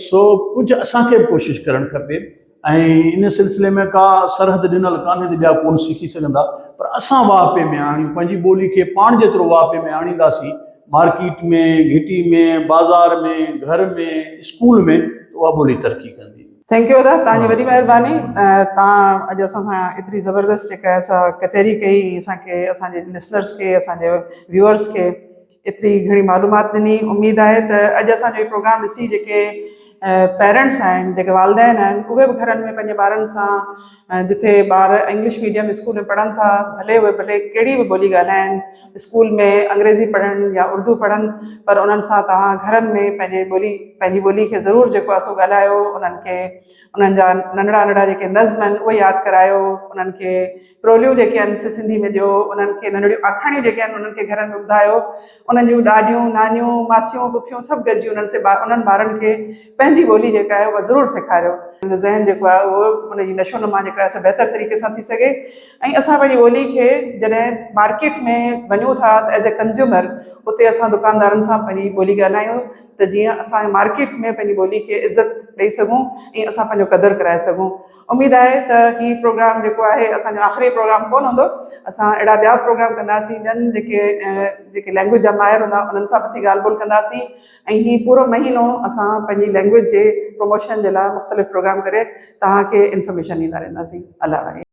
सो कुझु असांखे बि कोशिशि करणु खपे ऐं इन सिलसिले में का सरहद ॾिनल कान्हे त ॿिया कोन सिखी सघंदा पर असां वाहपे में आणियूं पंहिंजी ॿोली खे पाण जेतिरो वाहपे में आणींदासीं मार्केट में घिटी में बाज़ार में घर में स्कूल में त उहा ॿोली तरक़ी कंदी। थैंक यू दादा तव्हांजी वॾी महिरबानी। तव्हां अॼु असां सां एतिरी ज़बरदस्त जेका असां कचहरी कई असांखे असांजे लिसनर्स खे असांजे व्यूअर्स खे एतिरी घणी मालूमात ॾिनी। उमेदु आहे त अॼु असांजो इहो प्रोग्राम ॾिसी जेके पेरेंट्स आहिनि जेके वालदेन आहिनि उहे बि घरनि में पंहिंजे ॿारनि सां जिथे ॿार इंग्लिश मीडियम स्कूल में पढ़नि था भले कहिड़ी बि ॿोली ॻाल्हाइनि स्कूल में अंग्रेज़ी पढ़नि या उर्दू पढ़नि पर उन्हनि सां तव्हां घरनि में पंहिंजी ॿोली खे ज़रूरु जेको आहे सो ॻाल्हायो। उन्हनि खे उन्हनि जा नंढड़ा जेके नज़्म आहिनि उहे यादि करायो। उन्हनि खे प्रोलियूं जेके आहिनि सिंधी में ॾियो। उन्हनि खे नंढड़ियूं आखाणियूं जेके आहिनि उन्हनि खे घरनि में ॿुधायो। उन्हनि जूं ॾाॾियूं नानियूं मासियूं पुफियूं सभु गॾिजी उन्हनि ॿारनि खे पंहिंजी ॿोली जेका आहे उहा ज़रूरु सेखारियो। उनजो ज़हन जेको आहे उहो उनजी नशो नुमा जेका आहे बहितर तरीक़े सां थी सघे। ऐं असां पंहिंजी ॿोली खे जॾहिं मार्केट में वञूं था त एज़ ए कंज़्यूमर उते असां दुकानदारनि सां पंहिंजी ॿोली ॻाल्हायूं त जीअं असां मार्केट में पंहिंजी ॿोली खे इज़त ॾेई सघूं ऐं असां पंहिंजो क़दुरु कराए सघूं। उमेदु आहे त हीउ प्रोग्राम जेको आहे असांजो आख़िरी प्रोग्राम कोन हूंदो। असां अहिड़ा ॿिया प्रोग्राम कंदासीं ॿियनि जेके लैंग्वेज जा माहिर हूंदा उन्हनि सां बि असीं ॻाल्हि ॿोल कंदासीं ऐं हीउ पूरो महीनो असां पंहिंजी लैंग्वेज जे प्रमोशन जे लाइ मुख़्तलिफ़ प्रोग्राम करे तव्हांखे इंफॉर्मेशन ॾींदा रहंदासीं। अल्लाह।